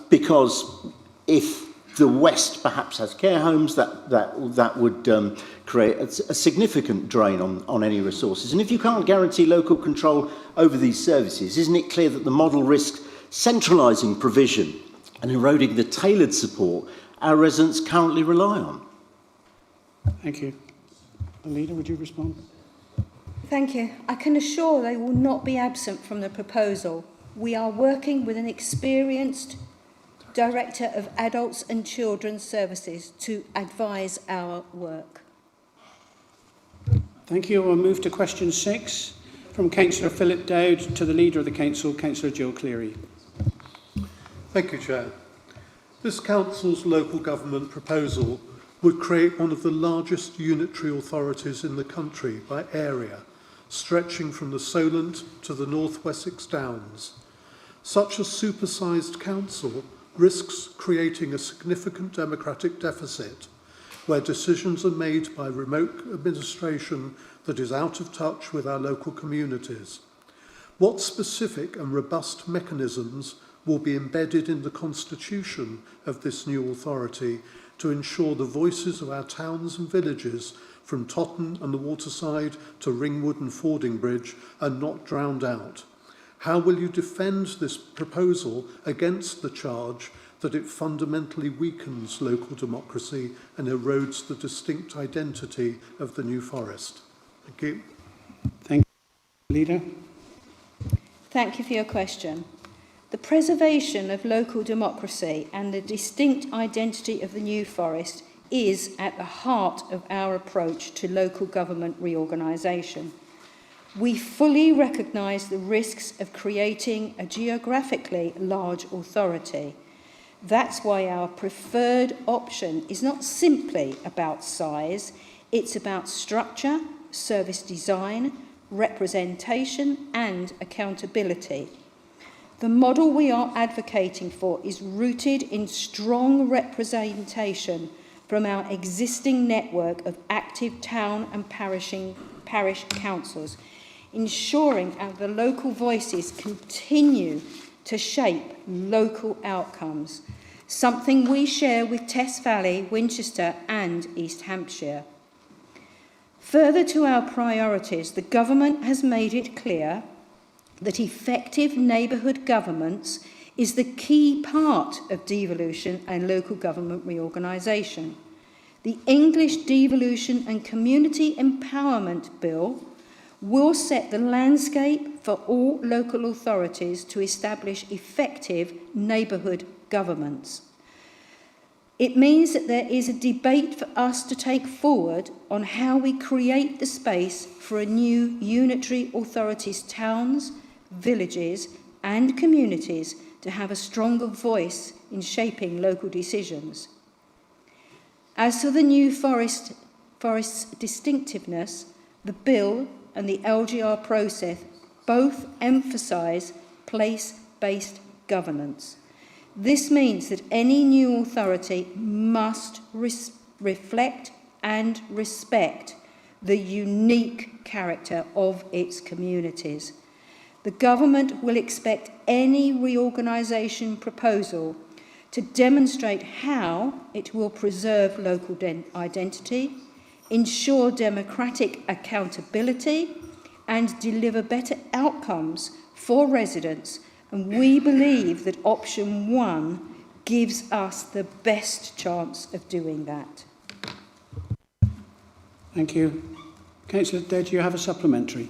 Because if the West perhaps has care homes, that would create a significant drain on any resources. And if you can't guarantee local control over these services, isn't it clear that the model risks centralising provision and eroding the tailored support our residents currently rely on? Thank you. Alida, would you respond? Thank you. I can assure they will not be absent from the proposal. We are working with an experienced Director of Adults and Children's Services to advise our work. Thank you. We'll move to question 6 from Councillor Philip Dowd to the Leader of the Council, Councillor Jill Cleary. Thank you, Chair. This Council's local government proposal would create one of the largest unitary authorities in the country by area, stretching from the Solent to the North Wessex Downs. Such a supersized council risks creating a significant democratic deficit, where decisions are made by remote administration that is out of touch with our local communities. What specific and robust mechanisms will be embedded in the constitution of this new authority to ensure the voices of our towns and villages, from Totton and the Waterside to Ringwood and Fordingbridge, are not drowned out? How will you defend this proposal against the charge that it fundamentally weakens local democracy and erodes the distinct identity of the New Forest? Thank you. Thank you. Leader. Thank you for your question. The preservation of local democracy and the distinct identity of the New Forest is at the heart of our approach to local government reorganisation. We fully recognise the risks of creating a geographically large authority. That's why our preferred option is not simply about size, it's about structure, service design, representation and accountability. The model we are advocating for is rooted in strong representation from our existing network of active town and parish councils, ensuring that the local voices continue to shape local outcomes, something we share with Tess Valley, Winchester and East Hampshire. Further to our priorities, the government has made it clear that effective neighbourhood governance is the key part of devolution and local government reorganisation. The English Devolution and Community Empowerment Bill will set the landscape for all local authorities to establish effective neighbourhood governments. It means that there is a debate for us to take forward on how we create the space for a new unitary authority's towns, villages and communities to have a stronger voice in shaping local decisions. As to the new forest's distinctiveness, the bill and the LGR process both emphasise place-based governance. This means that any new authority must reflect and respect the unique character of its communities. The government will expect any reorganisation proposal to demonstrate how it will preserve local identity, ensure democratic accountability, and deliver better outcomes for residents. And we believe that option 1 gives us the best chance of doing that. Thank you. Councillor Dead, do you have a supplementary?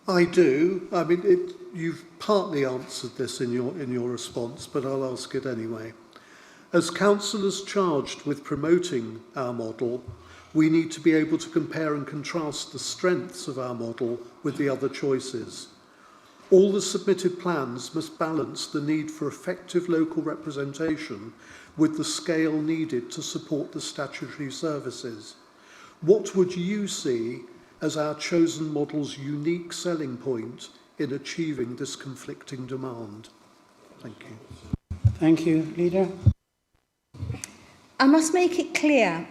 I do. I mean, you've partly answered this in your response, but I'll ask it anyway. As councillors charged with promoting our model, we need to be able to compare and contrast the strengths of our model with the other choices. All the submitted plans must balance the need for effective local representation with the scale needed to support the statutory services. What would you see as our chosen model's unique selling point in achieving this conflicting demand? Thank you. Thank you. Leader? I must make it clear,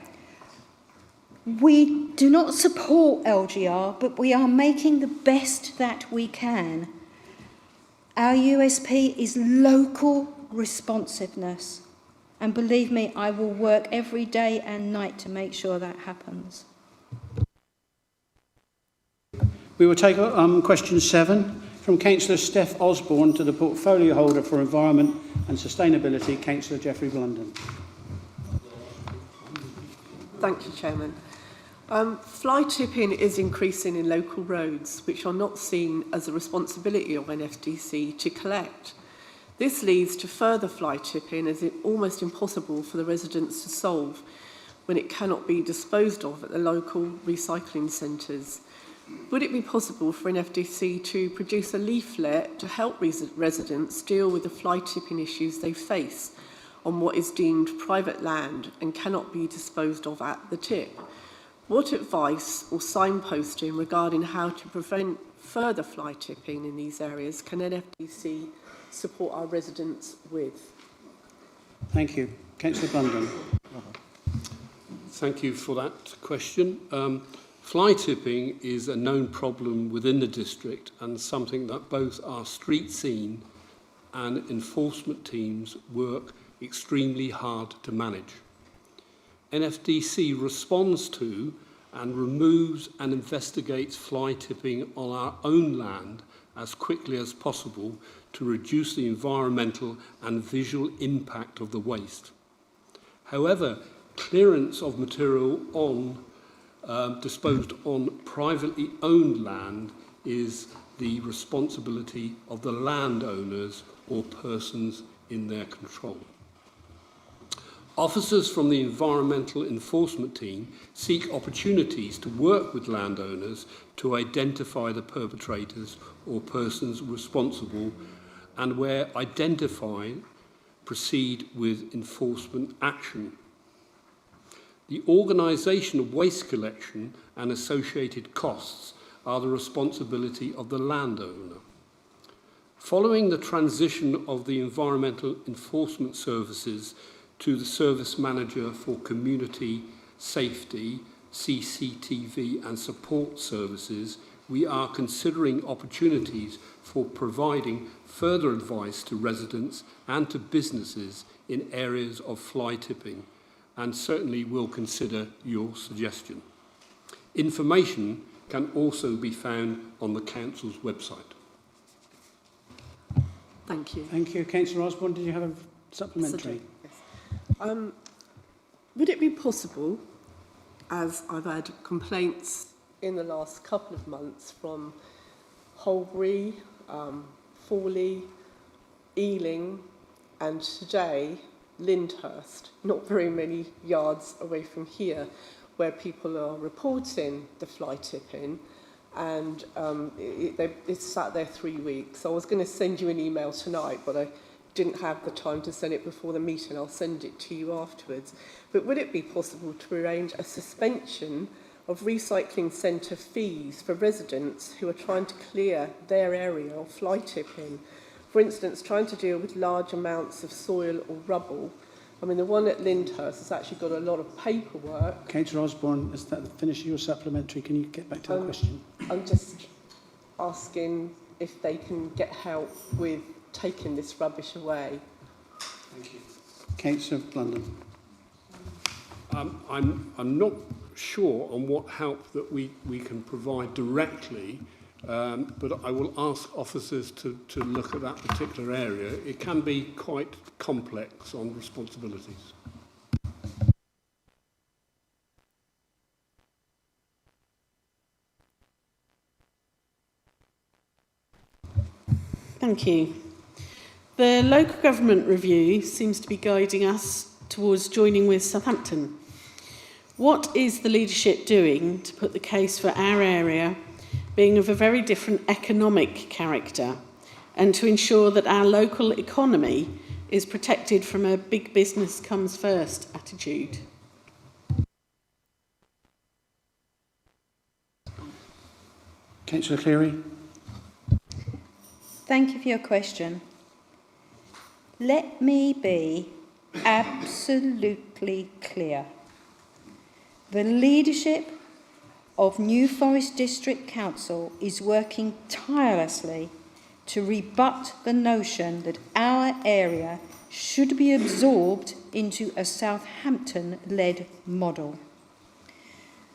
we do not support LGR, but we are making the best that we can. Our USP is local responsiveness. And believe me, I will work every day and night to make sure that happens. We will take question 7 from Councillor Steph Osborne to the portfolio holder for Environment and Sustainability, Councillor Geoffrey Blunden. Thank you, Chairman. Fly tipping is increasing in local roads, which are not seen as a responsibility of NFDC to collect. This leads to further fly tipping, as it's almost impossible for the residents to solve when it cannot be disposed of at the local recycling centres. Would it be possible for NFDC to produce a leaflet to help residents deal with the fly tipping issues they face on what is deemed private land and cannot be disposed of at the tip? What advice or signposting regarding how to prevent further fly tipping in these areas can NFDC support our residents with? Thank you. Councillor Blunden. Thank you for that question. Fly tipping is a known problem within the district and something that both our street scene and enforcement teams work extremely hard to manage. NFDC responds to and removes and investigates fly tipping on our own land as quickly as possible to reduce the environmental and visual impact of the waste. However, clearance of material disposed on privately owned land is the responsibility of the landowners or persons in their control. Officers from the Environmental Enforcement Team seek opportunities to work with landowners to identify the perpetrators or persons responsible, and where identified, proceed with enforcement action. The organisation of waste collection and associated costs are the responsibility of the landowner. Following the transition of the Environmental Enforcement Services to the Service Manager for Community Safety, CCTV and Support Services, we are considering opportunities for providing further advice to residents and to businesses in areas of fly tipping, and certainly will consider your suggestion. Information can also be found on the Council's website. Thank you. Thank you. Councillor Osborne, did you have a supplementary? Yes. Would it be possible, as I've had complaints in the last couple of months from Holbury, Fawley, Ealing, and today Lyndhurst, not very many yards away from here, where people are reporting the fly tipping, and it's sat there 3 weeks. So I was going to send you an email tonight, but I didn't have the time to send it before the meeting. I'll send it to you afterwards. But would it be possible to arrange a suspension of recycling centre fees for residents who are trying to clear their area of fly tipping? For instance, trying to deal with large amounts of soil or rubble. I mean, the one at Lyndhurst has actually got a lot of paperwork. Councillor Osborne, is that the finish of your supplementary? Can you get back to the question? I'm just asking if they can get help with taking this rubbish away. Thank you. Councillor Blunden. I'm not sure on what help that we can provide directly, but I will ask officers to look at that particular area. It can be quite complex on responsibilities. Thank you. The local government review seems to be guiding us towards joining with Southampton. What is the leadership doing to put the case for our area being of a very different economic character and to ensure that our local economy is protected from a big business comes first attitude? Councillor Cleary. Thank you for your question. Let me be absolutely clear. The leadership of New Forest District Council is working tirelessly to rebut the notion that our area should be absorbed into a Southampton-led model.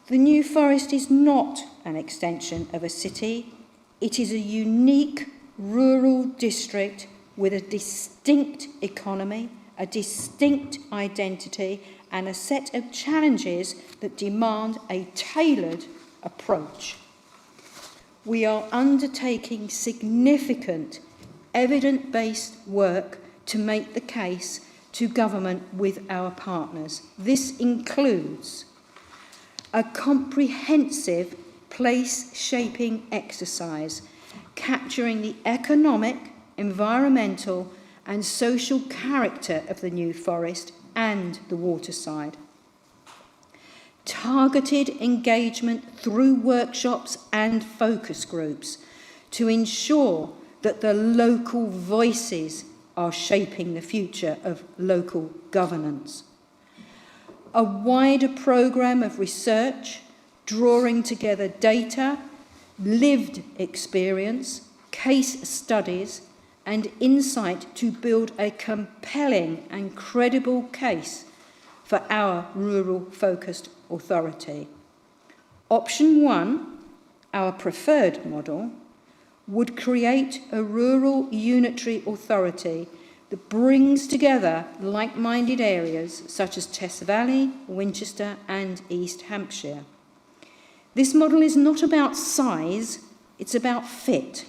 The New Forest is not an extension of a city. It is a unique rural district with a distinct economy, a distinct identity, and a set of challenges that demand a tailored approach. We are undertaking significant evidence-based work to make the case to government with our partners. This includes a comprehensive place-shaping exercise capturing the economic, environmental and social character of the New Forest and the waterside. Targeted engagement through workshops and focus groups to ensure that the local voices are shaping the future of local governance. A wider programme of research, drawing together data, lived experience, case studies, and insight to build a compelling and credible case for our rural-focused authority. Option 1, our preferred model, would create a rural unitary authority that brings together like-minded areas such as Tess Valley, Winchester and East Hampshire. This model is not about size, it's about fit.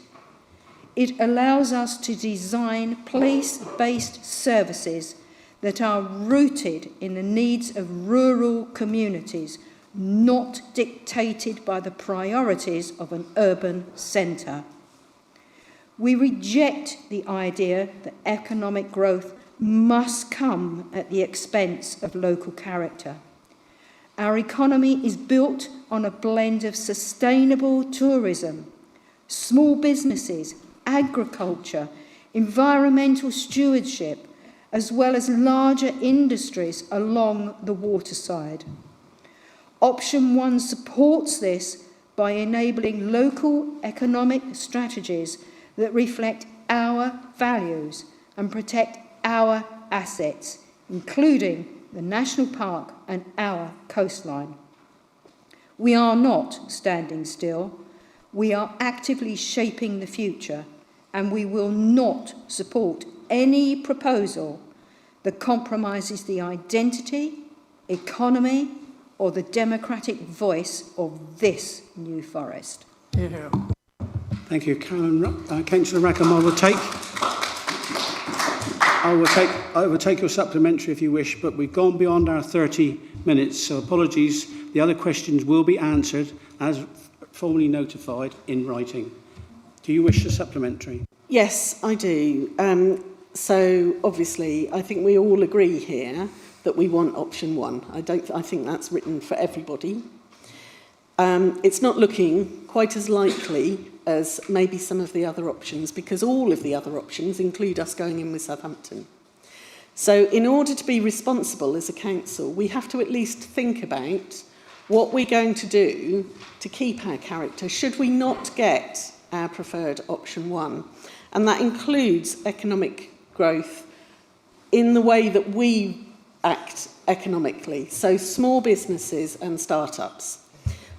It allows us to design place-based services that are rooted in the needs of rural communities, not dictated by the priorities of an urban centre. We reject the idea that economic growth must come at the expense of local character. Our economy is built on a blend of sustainable tourism, small businesses, agriculture, environmental stewardship, as well as larger industries along the waterside. Option 1 supports this by enabling local economic strategies that reflect our values and protect our assets, including the national park and our coastline. We are not standing still. We are actively shaping the future, and we will not support any proposal that compromises the identity, economy, or the democratic voice of this New Forest. Yeah. Thank you, Councillor Rackham. I will take your supplementary if you wish, but we've gone beyond our 30 minutes, so apologies. The other questions will be answered as formally notified in writing. Do you wish a supplementary? Yes, I do. So obviously, I think we all agree here that we want option one. I think that's written for everybody. It's not looking quite as likely as maybe some of the other options, because all of the other options include us going in with Southampton. So in order to be responsible as a council, we have to at least think about what we're going to do to keep our character should we not get our preferred option one. And that includes economic growth in the way that we act economically, so small businesses and startups.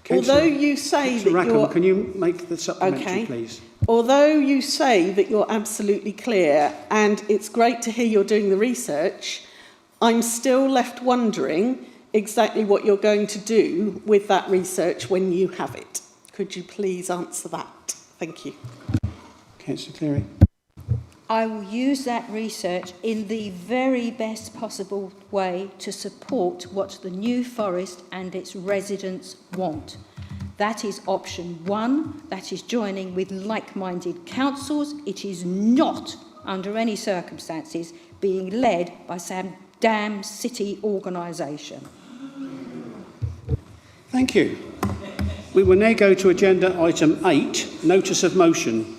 Although you say that Rackham, can you make the supplementary, okay, please? Although you say that you're absolutely clear, and it's great to hear you're doing the research, I'm still left wondering exactly what you're going to do with that research when you have it. Could you please answer that? Thank you. Councillor Cleary. I will use that research in the very best possible way to support what the New Forest and its residents want. That is option one. That is joining with like-minded councils. It is not, under any circumstances, being led by some damn city organisation. Thank you. We will now go to agenda item 8, notice of motion.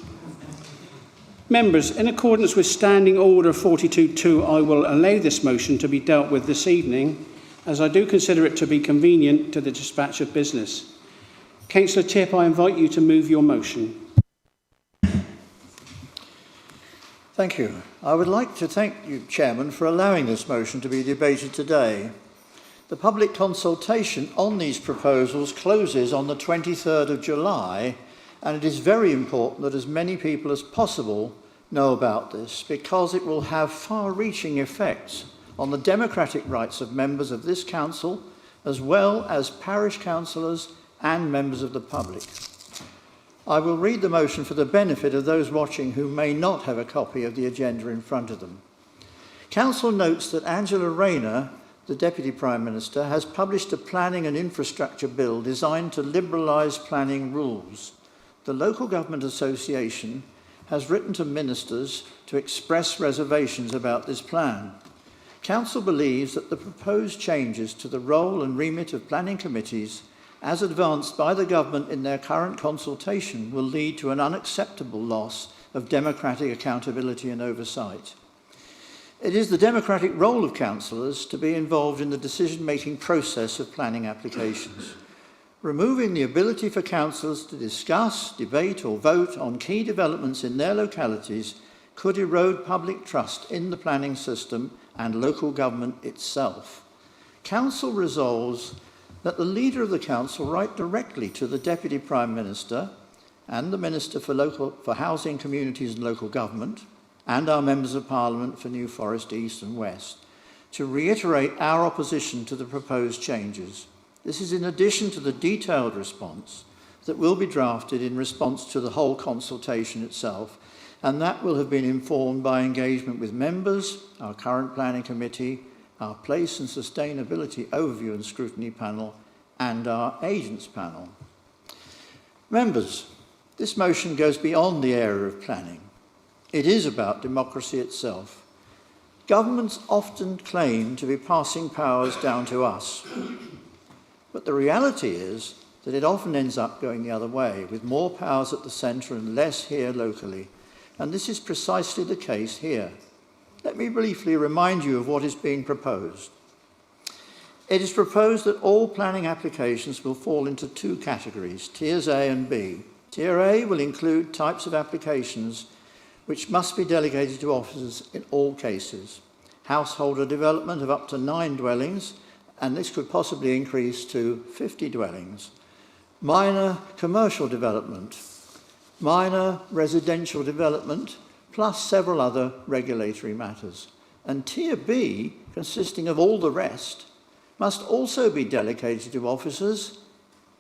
Members, in accordance with Standing Order 42.2, I will allow this motion to be dealt with this evening, as I do consider it to be convenient to the dispatch of business. Councillor Tipp, I invite you to move your motion. Thank you. I would like to thank you, Chairman, for allowing this motion to be debated today. The public consultation on these proposals closes on the 23rd of July, and it is very important that as many people as possible know about this, because it will have far-reaching effects on the democratic rights of members of this council, as well as parish councillors and members of the public. I will read the motion for the benefit of those watching who may not have a copy of the agenda in front of them. Council notes that Angela Rayner, the Deputy Prime Minister, has published a planning and infrastructure bill designed to liberalise planning rules. The Local Government Association has written to ministers to express reservations about this plan. Council believes that the proposed changes to the role and remit of planning committees, as advanced by the government in their current consultation, will lead to an unacceptable loss of democratic accountability and oversight. It is the democratic role of councillors to be involved in the decision-making process of planning applications. Removing the ability for councillors to discuss, debate or vote on key developments in their localities could erode public trust in the planning system and local government itself. Council resolves that the leader of the council write directly to the Deputy Prime Minister and the Minister for Housing, Communities and Local Government and our Members of Parliament for New Forest East and West to reiterate our opposition to the proposed changes. This is in addition to the detailed response that will be drafted in response to the whole consultation itself, and that will have been informed by engagement with members, our current planning committee, our Place and Sustainability Overview and Scrutiny Panel, and our Agents Panel. Members, this motion goes beyond the area of planning. It is about democracy itself. Governments often claim to be passing powers down to us, but the reality is that it often ends up going the other way, with more powers at the centre and less here locally, and this is precisely the case here. Let me briefly remind you of what is being proposed. It is proposed that all planning applications will fall into two categories, Tiers A and B. Tier A will include types of applications which must be delegated to officers in all cases. Householder development of up to 9 dwellings, and this could possibly increase to 50 dwellings. Minor commercial development, minor residential development, plus several other regulatory matters. And Tier B, consisting of all the rest, must also be delegated to officers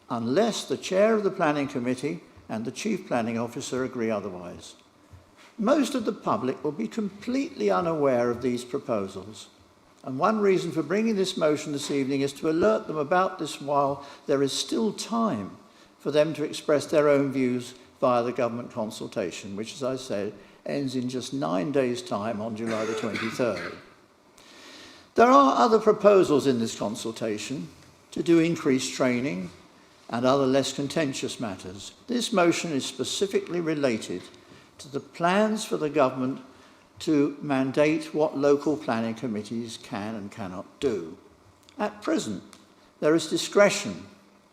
unless the chair of the planning committee and the chief planning officer agree otherwise. Most of the public will be completely unaware of these proposals. And one reason for bringing this motion this evening is to alert them about this while there is still time, for them to express their own views via the government consultation, which, as I said, ends in just 9 days' time on July the 23rd. There are other proposals in this consultation to do increased training and other less contentious matters. This motion is specifically related to the plans for the government to mandate what local planning committees can and cannot do. At present, there is discretion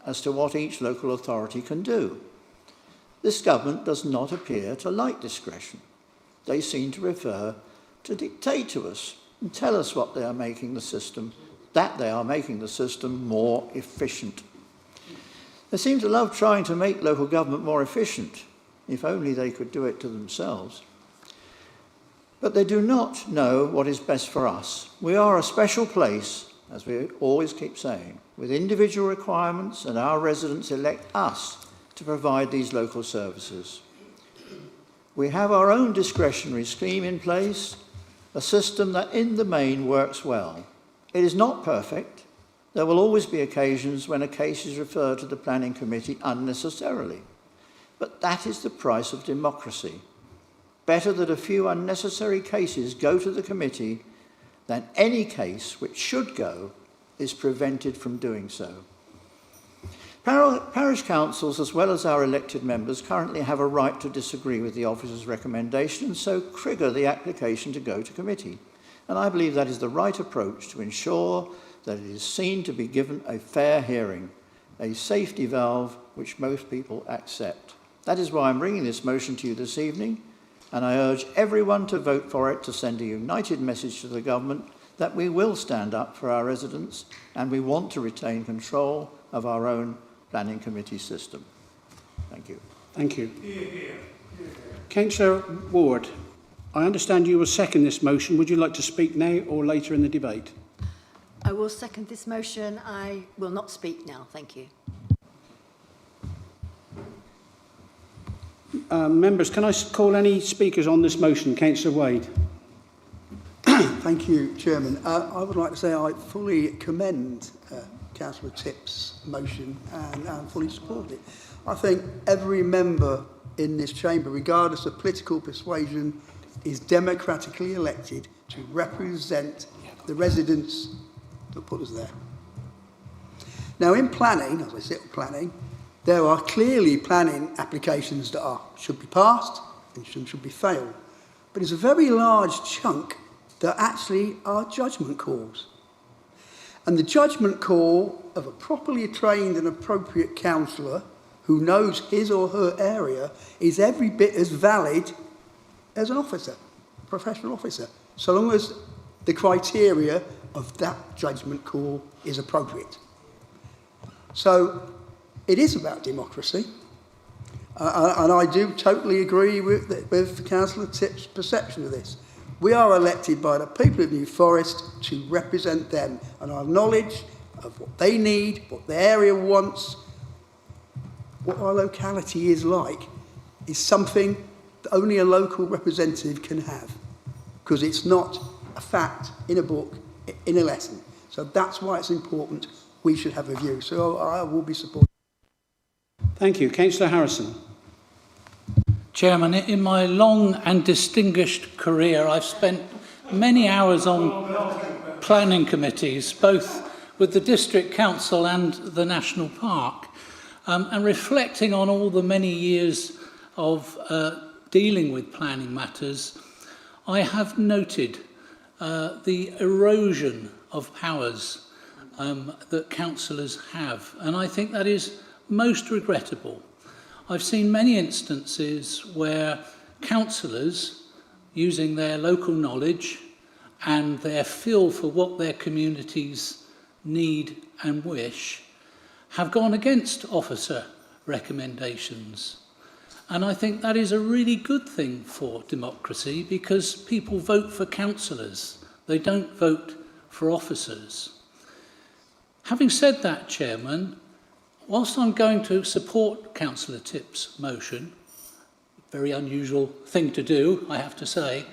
as to what each local authority can do. This government does not appear to like discretion. They seem to prefer to dictate to us and tell us what they are making the system, that they are making the system more efficient. They seem to love trying to make local government more efficient, if only they could do it to themselves. But they do not know what is best for us. We are a special place, as we always keep saying, with individual requirements, and our residents elect us to provide these local services. We have our own discretionary scheme in place, a system that in the main works well. It is not perfect. There will always be occasions when a case is referred to the planning committee unnecessarily. But that is the price of democracy. Better that a few unnecessary cases go to the committee than any case which should go is prevented from doing so. Parish councils, as well as our elected members, currently have a right to disagree with the officer's recommendation and so trigger the application to go to committee. And I believe that is the right approach to ensure that it is seen to be given a fair hearing, a safety valve which most people accept. That is why I'm bringing this motion to you this evening, and I urge everyone to vote for it to send a united message to the government that we will stand up for our residents and we want to retain control of our own planning committee system. Thank you. Thank you. Councillor Ward, I understand you will second this motion. Would you like to speak now or later in the debate? I will second this motion. I will not speak now. Thank you. Members, can I call any speakers on this motion? Councillor Wade. Thank you, Chairman. I would like to say I fully commend Councillor Tipp's motion and fully support it. I think every member in this chamber, regardless of political persuasion, is democratically elected to represent the residents that put us there. Now, in planning, as I sit on planning, there are clearly planning applications that should be passed and should be failed. But it's a very large chunk that actually are judgment calls. And the judgment call of a properly trained and appropriate councillor who knows his or her area is every bit as valid as an officer, a professional officer, so long as the criteria of that judgment call is appropriate. So it is about democracy, and I do totally agree with Councillor Tipp's perception of this. We are elected by the people of New Forest to represent them, and our knowledge of what they need, what the area wants, what our locality is like, is something that only a local representative can have, because it's not a fact in a book, in a lesson. So that's why it's important we should have a view. So I will be supporting. Thank you. Councillor Harrison. Chairman, in my long and distinguished career, I've spent many hours on planning committees, both with the District Council and the National Park, and reflecting on all the many years of dealing with planning matters, I have noted the erosion of powers that councillors have, and I think that is most regrettable. I've seen many instances where councillors, using their local knowledge and their feel for what their communities need and wish, have gone against officer recommendations. And I think that is a really good thing for democracy, because people vote for councillors. They don't vote for officers. Having said that, Chairman, whilst I'm going to support Councillor Tipp's motion, very unusual thing to do, I have to say,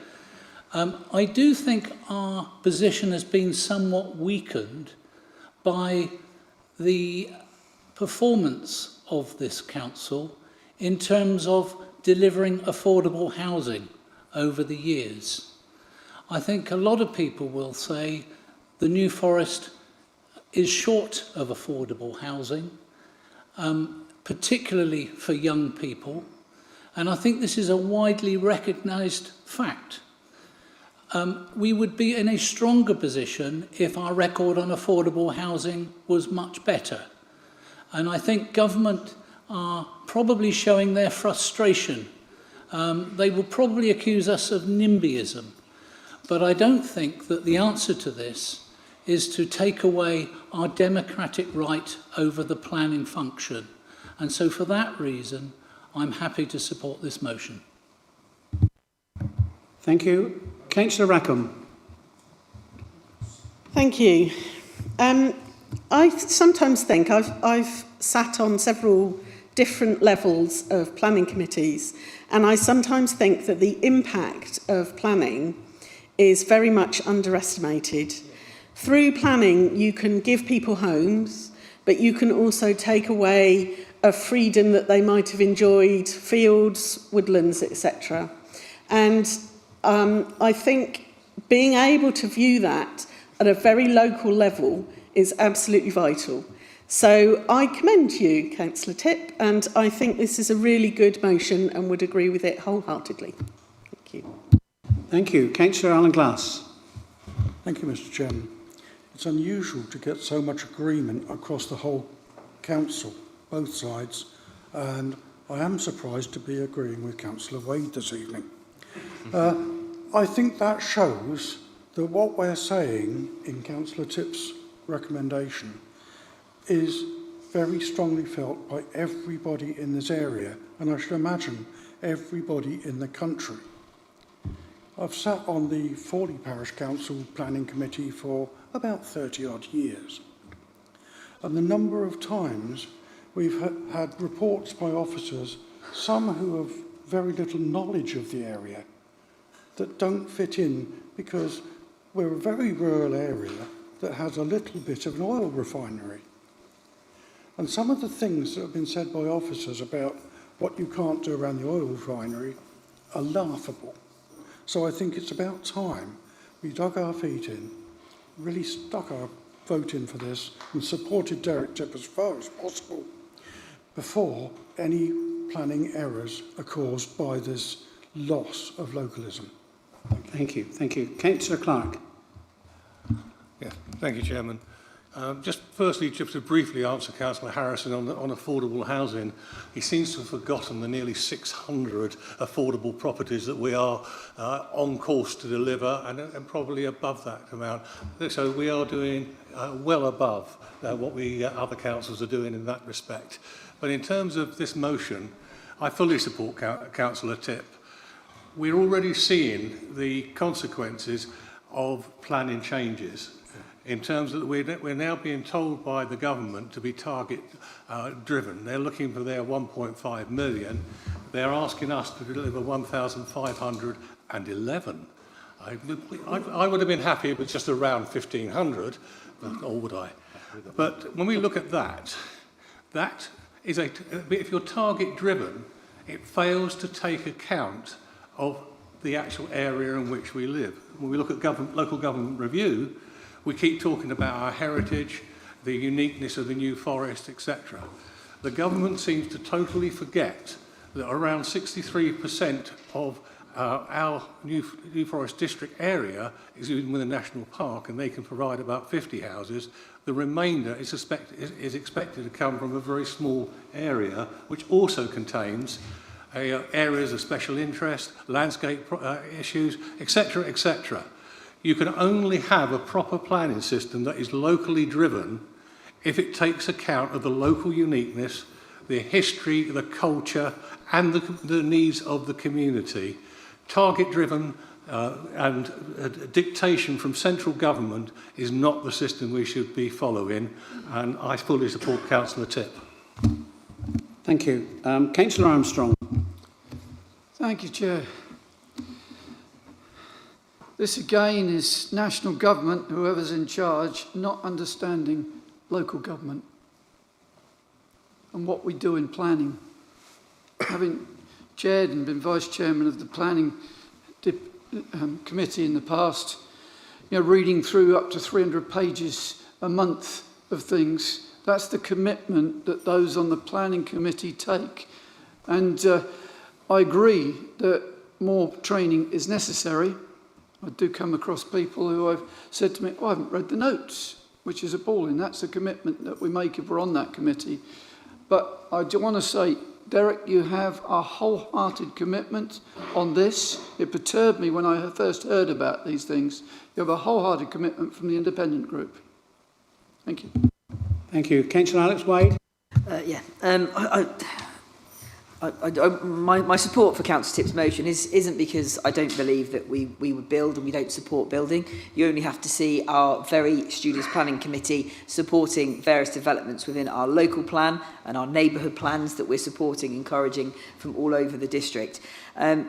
I do think our position has been somewhat weakened by the performance of this council in terms of delivering affordable housing over the years. I think a lot of people will say the New Forest is short of affordable housing, particularly for young people, and I think this is a widely recognised fact. We would be in a stronger position if our record on affordable housing was much better. And I think government are probably showing their frustration. They will probably accuse us of NIMBYism. But I don't think that the answer to this is to take away our democratic right over the planning function. And so for that reason, I'm happy to support this motion. Thank you. Councillor Rackham. Thank you. I sometimes think I've sat on several different levels of planning committees, and I sometimes think that the impact of planning is very much underestimated. Through planning, you can give people homes, but you can also take away a freedom that they might have enjoyed, fields, woodlands, etc. And I think being able to view that at a very local level is absolutely vital. So I commend you, Councillor Tipp, and I think this is a really good motion and would agree with it wholeheartedly. Thank you. Thank you. Councillor Alan Glass. Thank you, Mr. Chairman. It's unusual to get so much agreement across the whole council, both sides, and I am surprised to be agreeing with Councillor Wade this evening. I think that shows that what we're saying in Councillor Tipp's recommendation is very strongly felt by everybody in this area, and I should imagine everybody in the country. I've sat on the Fawley Parish Council Planning Committee for about 30 odd years, and the number of times we've had reports by officers, some who have very little knowledge of the area, that don't fit in because we're a very rural area that has a little bit of an oil refinery. And some of the things that have been said by officers about what you can't do around the oil refinery are laughable. So I think it's about time we dug our feet in, really stuck our vote in for this and supported Derek Tipp as far as possible before any planning errors are caused by this loss of localism. Thank you. Thank you. Councillor Clark. Yeah, thank you, Chairman. Just firstly, just to briefly answer Councillor Harrison on affordable housing, he seems to have forgotten the nearly 600 affordable properties that we are on course to deliver and probably above that amount. So we are doing well above what we other councils are doing in that respect. But in terms of this motion, I fully support Councillor Tipp. We're already seeing the consequences of planning changes in terms of we're now being told by the government to be target driven. They're looking for their 1.5 million. They're asking us to deliver 1,511. I would have been happy with just around 1,500, or would I? But when we look at that, that is if you're target driven, it fails to take account of the actual area in which we live. When we look at local government review, we keep talking about our heritage, the uniqueness of the New Forest, etc. The government seems to totally forget that around 63% of our New Forest district area is within the national park, and they can provide about 50 houses. The remainder is expected to come from a very small area, which also contains areas of special interest, landscape issues, etc., etc. You can only have a proper planning system that is locally driven if it takes account of the local uniqueness, the history, the culture, and the needs of the community. Target-driven and dictation from central government is not the system we should be following, and I fully support Councillor Tipp. Thank you. Councillor Armstrong. Thank you, Chair. This again is national government, whoever's in charge, not understanding local government. and what we do in planning. Having chaired and been vice chairman of the planning committee in the past, reading through up to 300 pages a month of things, that's the commitment that those on the planning committee take. And I agree that more training is necessary. I do come across people who have said to me, I haven't read the notes, which is appalling. That's a commitment that we make if we're on that committee. But I do want to say, Derek, you have a wholehearted commitment on this. It perturbed me when I first heard about these things. You have a wholehearted commitment from the independent group. Thank you. Thank you. Councillor Alex Wade. My support for Councillor Tipp's motion isn't because I don't believe that we would build and we don't support building. You only have to see our very studious planning committee supporting various developments within our local plan and our neighbourhood plans that we're supporting, encouraging from all over the district.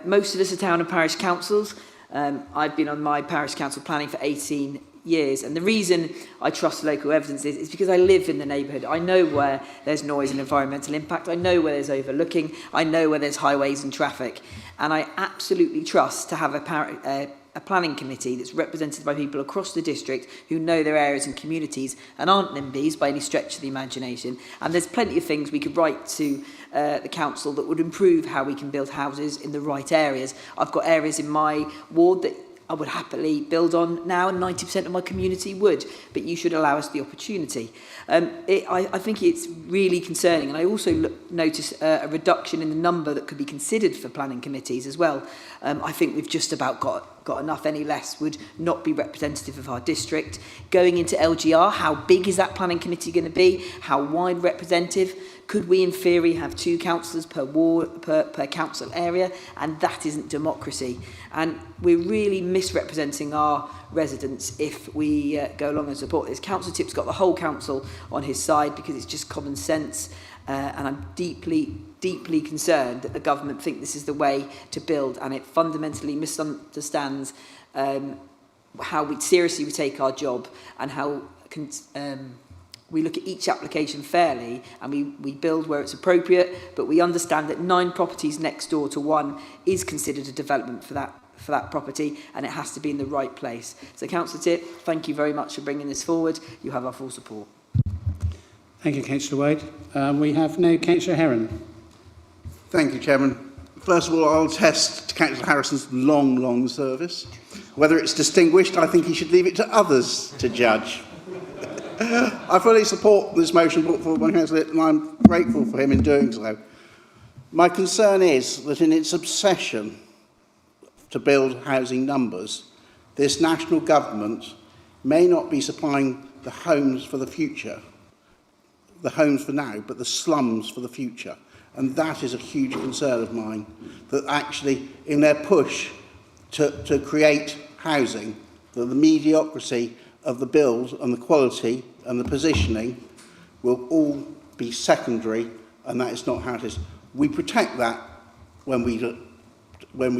Most of us are town and parish councils. I've been on my parish council planning for 18 years, and the reason I trust local evidence is because I live in the neighbourhood. I know where there's noise and environmental impact, I know where there's overlooking, I know where there's highways and traffic, and I absolutely trust to have a planning committee that's represented by people across the district who know their areas and communities and aren't NIMBYs by any stretch of the imagination. And there's plenty of things we could write to the council that would improve how we can build houses in the right areas. I've got areas in my ward that I would happily build on now, and 90% of my community would, but you should allow us the opportunity. I think it's really concerning, and I also notice a reduction in the number that could be considered for planning committees as well. I think we've just about got enough. Any less would not be representative of our district. Going into LGR, how big is that planning committee going to be? How wide representative? Could we, in theory, have 2 councillors per ward, per council area? And that isn't democracy. And we're really misrepresenting our residents if we go along and support this. Councillor Tipp's got the whole council on his side because it's just common sense. And I'm deeply concerned that the government think this is the way to build, and it fundamentally misunderstands how seriously we take our job and how we look at each application fairly, and we build where it's appropriate, but we understand that 9 properties next door to one is considered a development for that property, and it has to be in the right place. So Councillor Tipp, thank you very much for bringing this forward. You have our full support. Thank you, Councillor Wade. We have now Councillor Heron. Thank you, Chairman. First of all, I'll attest to Councillor Harrison's long service. Whether it's distinguished, I think he should leave it to others to judge. I fully support this motion brought forward by Councillor Litt, and I'm grateful for him in doing so. My concern is that in its obsession to build housing numbers, this national government may not be supplying the homes for the future, the homes for now, but the slums for the future. And that is a huge concern of mine, that actually in their push to create housing, that the mediocrity of the build and the quality and the positioning will all be secondary, and that is not how it is. We protect that when we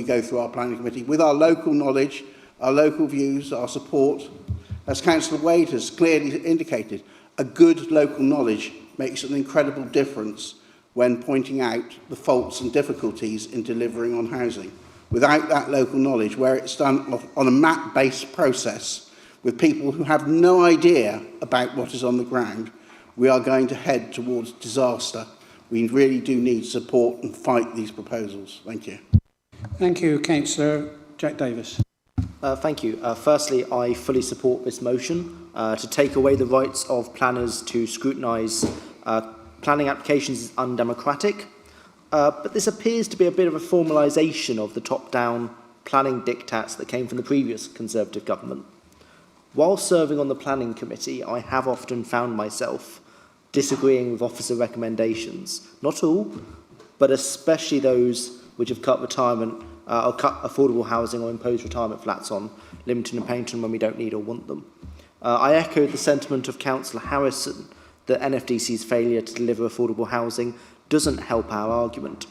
go through our planning committee with our local knowledge, our local views, our support. As Councillor Wade has clearly indicated, a good local knowledge makes an incredible difference when pointing out the faults and difficulties in delivering on housing. Without that local knowledge, where it's done on a map-based process with people who have no idea about what is on the ground, we are going to head towards disaster. We really do need support and fight these proposals. Thank you. Thank you, Councillor Jack Davis. Thank you. Firstly, I fully support this motion to take away the rights of planners to scrutinise planning applications is undemocratic, but this appears to be a bit of a formalisation of the top-down planning diktats that came from the previous Conservative government. While serving on the planning committee, I have often found myself disagreeing with officer recommendations. Not all, but especially those which have cut retirement or cut affordable housing or imposed retirement flats on Lymington and Paignton when we don't need or want them. I echoed the sentiment of Councillor Harrison that NFDC's failure to deliver affordable housing doesn't help our argument.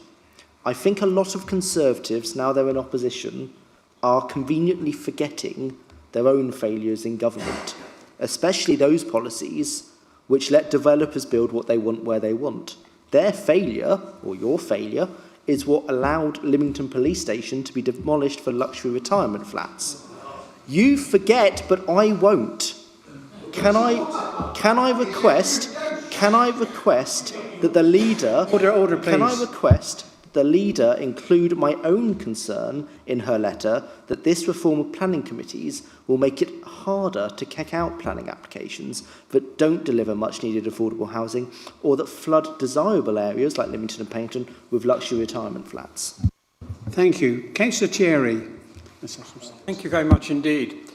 I think a lot of Conservatives, now they're in opposition, are conveniently forgetting their own failures in government, especially those policies which let developers build what they want where they want. Their failure, or your failure, is what allowed Lymington Police Station to be demolished for luxury retirement flats. You forget, but I won't. Can I request that the leader... Order, please. Can I request the leader include my own concern in her letter that this reform of planning committees will make it harder to kick out planning applications that don't deliver much needed affordable housing or that flood desirable areas like Lymington and Paignton with luxury retirement flats? Thank you. Councillor Thierry. Thank you very much indeed.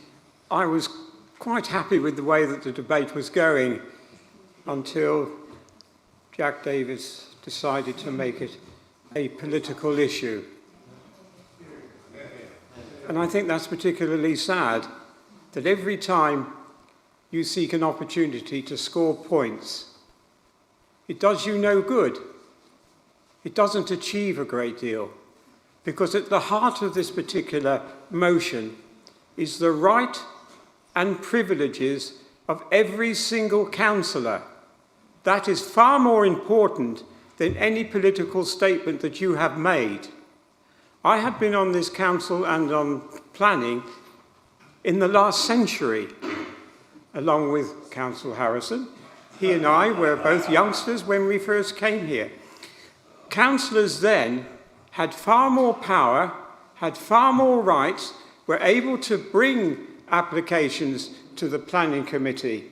I was quite happy with the way that the debate was going until Jack Davis decided to make it a political issue. And I think that's particularly sad, that every time you seek an opportunity to score points, it does you no good. It doesn't achieve a great deal, because at the heart of this particular motion is the right and privileges of every single councillor. That is far more important than any political statement that you have made. I have been on this council and on planning in the last century, along with Councillor Harrison. He and I were both youngsters when we first came here. Councillors then had far more power, had far more rights, were able to bring applications to the planning committee.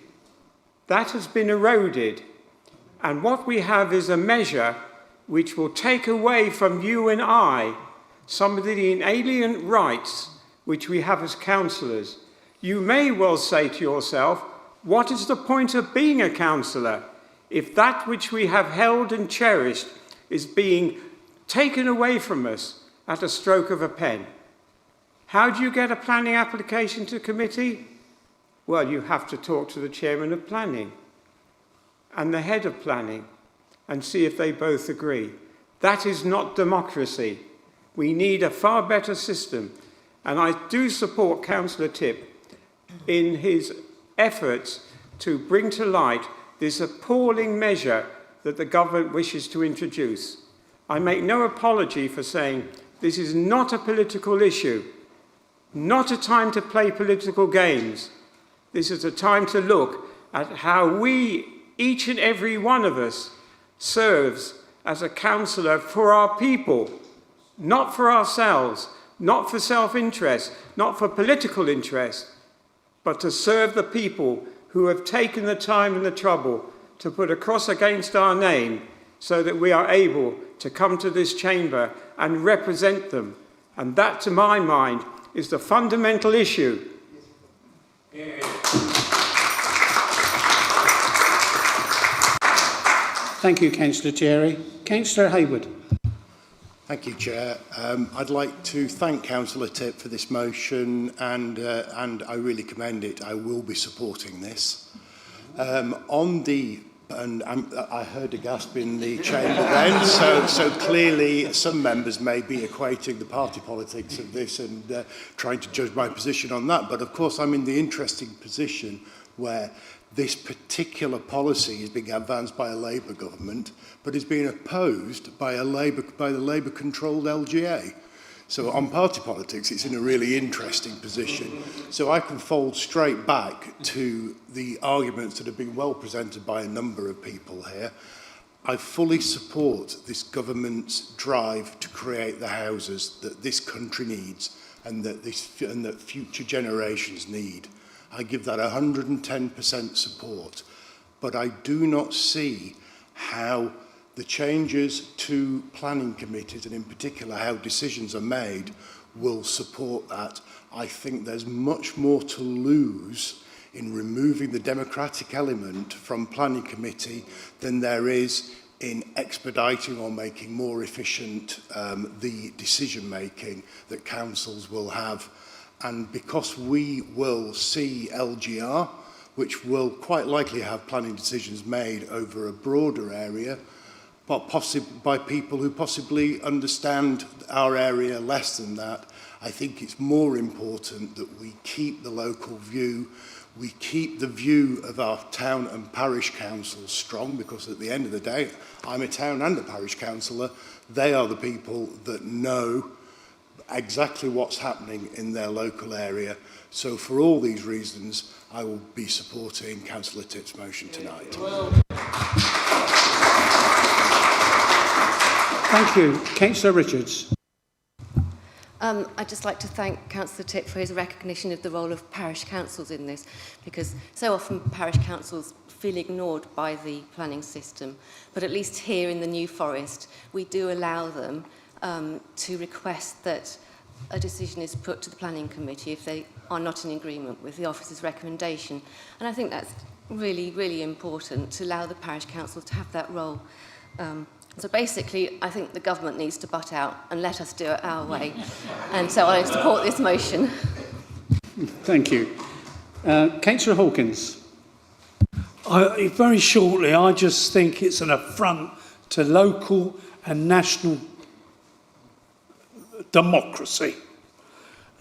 That has been eroded. And what we have is a measure which will take away from you and I some of the inalienable rights which we have as councillors. You may well say to yourself, what is the point of being a councillor if that which we have held and cherished is being taken away from us at a stroke of a pen? How do you get a planning application to committee? Well, you have to talk to the chairman of planning and the head of planning and see if they both agree. That is not democracy. We need a far better system. And I do support Councillor Tipp in his efforts to bring to light this appalling measure that the government wishes to introduce. I make no apology for saying this is not a political issue, not a time to play political games. This is a time to look at how we, each and every one of us, serves as a councillor for our people, not for ourselves, not for self-interest, not for political interest, but to serve the people who have taken the time and the trouble to put a cross against our name so that we are able to come to this chamber and represent them. And that, to my mind, is the fundamental issue. Thank you, Councillor Thierry. Councillor Hayward. Thank you, Chair. I'd like to thank Councillor Tipp for this motion, and I really commend it. I will be supporting this. I heard a gasp in the chamber then, so clearly some members may be equating the party politics of this and trying to judge my position on that. But of course, I'm in the interesting position where this particular policy is being advanced by a Labour government, but is being opposed by the Labour-controlled LGA. So on party politics, it's in a really interesting position. So I can fold straight back to the arguments that have been well presented by a number of people here. I fully support this government's drive to create the houses that this country needs and that future generations need. I give that 110% support, but I do not see how the changes to planning committees, and in particular how decisions are made, will support that. I think there's much more to lose in removing the democratic element from planning committee than there is in expediting or making more efficient the decision making that councils will have. And because we will see LGR, which will quite likely have planning decisions made over a broader area, but by people who possibly understand our area less than that, I think it's more important that we keep the local view, we keep the view of our town and parish councils strong, because at the end of the day, I'm a town and a parish councillor. They are the people that know exactly what's happening in their local area. So for all these reasons, I will be supporting Councillor Titt's motion tonight. Thank you. Councillor Richards. I'd just like to thank Councillor Titt for his recognition of the role of parish councils in this, because so often parish councils feel ignored by the planning system. But at least here in the New Forest, we do allow them to request that a decision is put to the planning committee if they are not in agreement with the officer's recommendation. And I think that's really, really important, to allow the parish council to have that role. So basically, I think the government needs to butt out and let us do it our way. And so I support this motion. Thank you. Councillor Hawkins. Very shortly, I just think it's an affront to local and national democracy.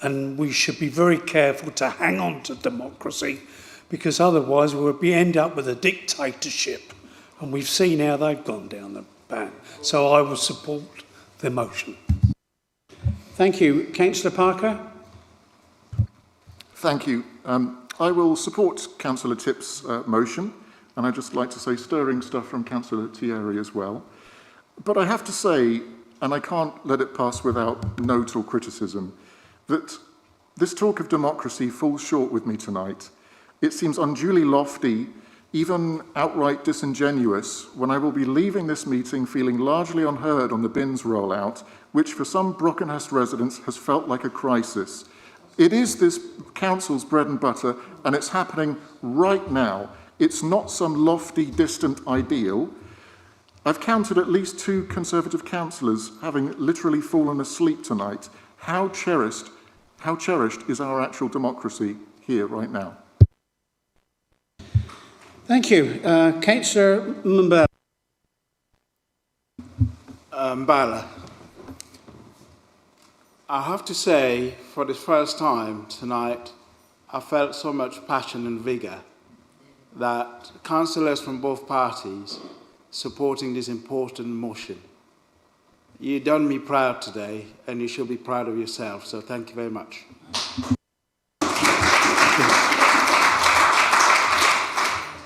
And we should be very careful to hang on to democracy, because otherwise we'll end up with a dictatorship. And we've seen how they've gone down the pan. So I will support the motion. Thank you. Councillor Parker. Thank you. I will support Councillor Tipp's motion, and I'd just like to say stirring stuff from Councillor Thierry as well. But I have to say, and I can't let it pass without note or criticism, that this talk of democracy falls short with me tonight. It seems unduly lofty, even outright disingenuous, when I will be leaving this meeting feeling largely unheard on the bins rollout, which for some Brockenhurst residents has felt like a crisis. It is this council's bread and butter, and it's happening right now. It's not some lofty, distant ideal. I've counted at least 2 Conservative councillors having literally fallen asleep tonight. How cherished is our actual democracy here right now? Thank you. Councillor Mbala. Mbala. I have to say, for the first time tonight, I felt so much passion and vigour that councillors from both parties supporting this important motion. You've done me proud today, and you should be proud of yourself, so thank you very much.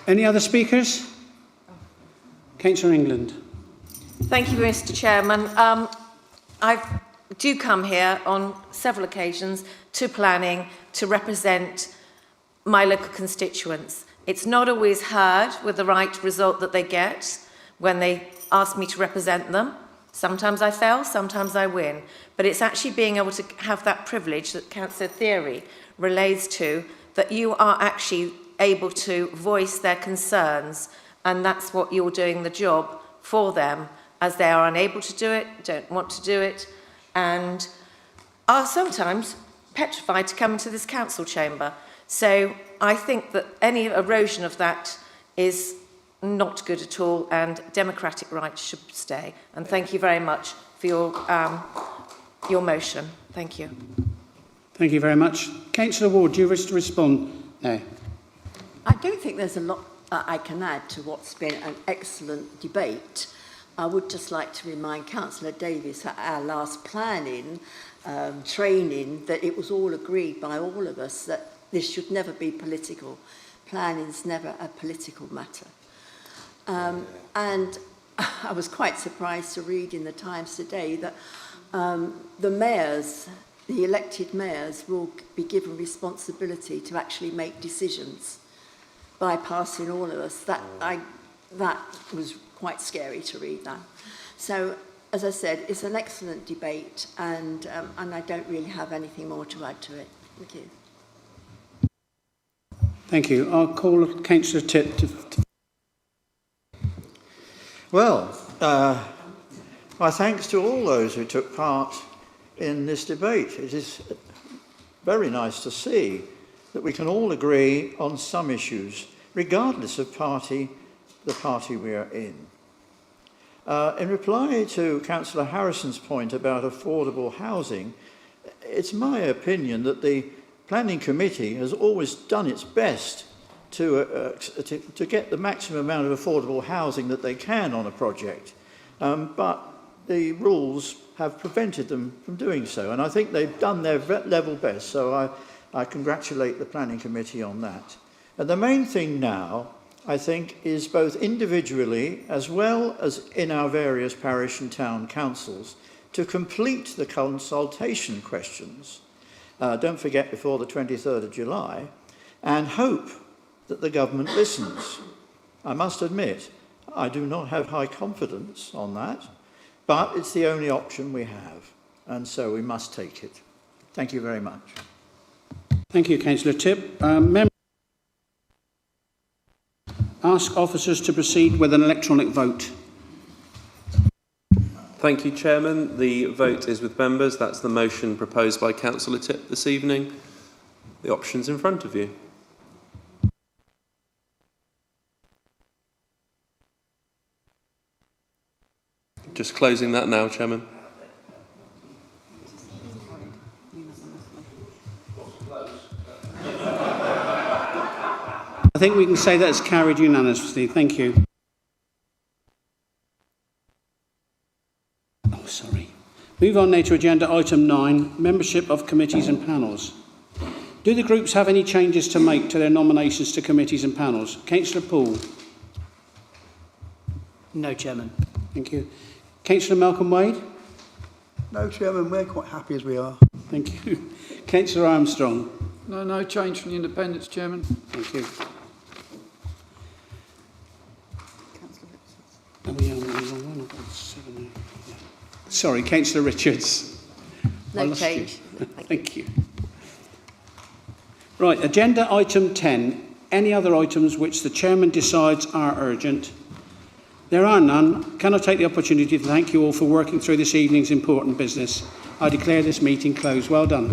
Any other speakers? Councillor England. Thank you, Mr. Chairman. I do come here on several occasions to planning to represent my local constituents. It's not always heard with the right result that they get when they ask me to represent them. Sometimes I fail, sometimes I win. But it's actually being able to have that privilege that Councillor Thierry relates to, that you are actually able to voice their concerns, and that's what you're doing the job for them, as they are unable to do it, don't want to do it, and are sometimes petrified to come into this council chamber. So I think that any erosion of that is not good at all, and democratic rights should stay. And thank you very much for your motion. Thank you. Thank you very much. Councillor Ward, do you wish to respond? No. I don't think there's a lot I can add to what's been an excellent debate. I would just like to remind Councillor Davies at our last planning training that it was all agreed by all of us that this should never be political. Planning's never a political matter. And I was quite surprised to read in the Times today that the mayors, the elected mayors, will be given responsibility to actually make decisions, bypassing all of us. That was quite scary to read that. So, as I said, it's an excellent debate, and I don't really have anything more to add to it. Thank you. Thank you. I'll call Councillor Titt to... Well, my thanks to all those who took part in this debate. It is very nice to see that we can all agree on some issues, regardless of the party we are in. In reply to Councillor Harrison's point about affordable housing, it's my opinion that the planning committee has always done its best to get the maximum amount of affordable housing that they can on a project. But the rules have prevented them from doing so. And I think they've done their level best. So I congratulate the planning committee on that. And the main thing now, I think, is both individually as well as in our various parish and town councils to complete the consultation questions. Don't forget before the 23rd of July, and hope that the government listens. I must admit, I do not have high confidence on that, but it's the only option we have, and so we must take it. Thank you very much. Thank you, Councillor Tipp. Ask officers to proceed with an electronic vote. Thank you, Chairman. The vote is with members. That's the motion proposed by Councillor Tipp this evening. The options in front of you. Just closing that now, Chairman. I think we can say that it's carried unanimously. Thank you. Oh, sorry. Move on now to agenda item 9, membership of committees and panels. Do the groups have any changes to make to their nominations to committees and panels? Councillor Poole. No, Chairman. Thank you. Councillor Malcolm Wade. No, Chairman, we're quite happy as we are. Thank you. Councillor Armstrong. No change from the independents, Chairman. Thank you. Sorry, Councillor Richards. No change. Thank you. Right, agenda item 10. Any other items which the Chairman decides are urgent? There are none. Can I take the opportunity to thank you all for working through this evening's important business? I declare this meeting closed. Well done.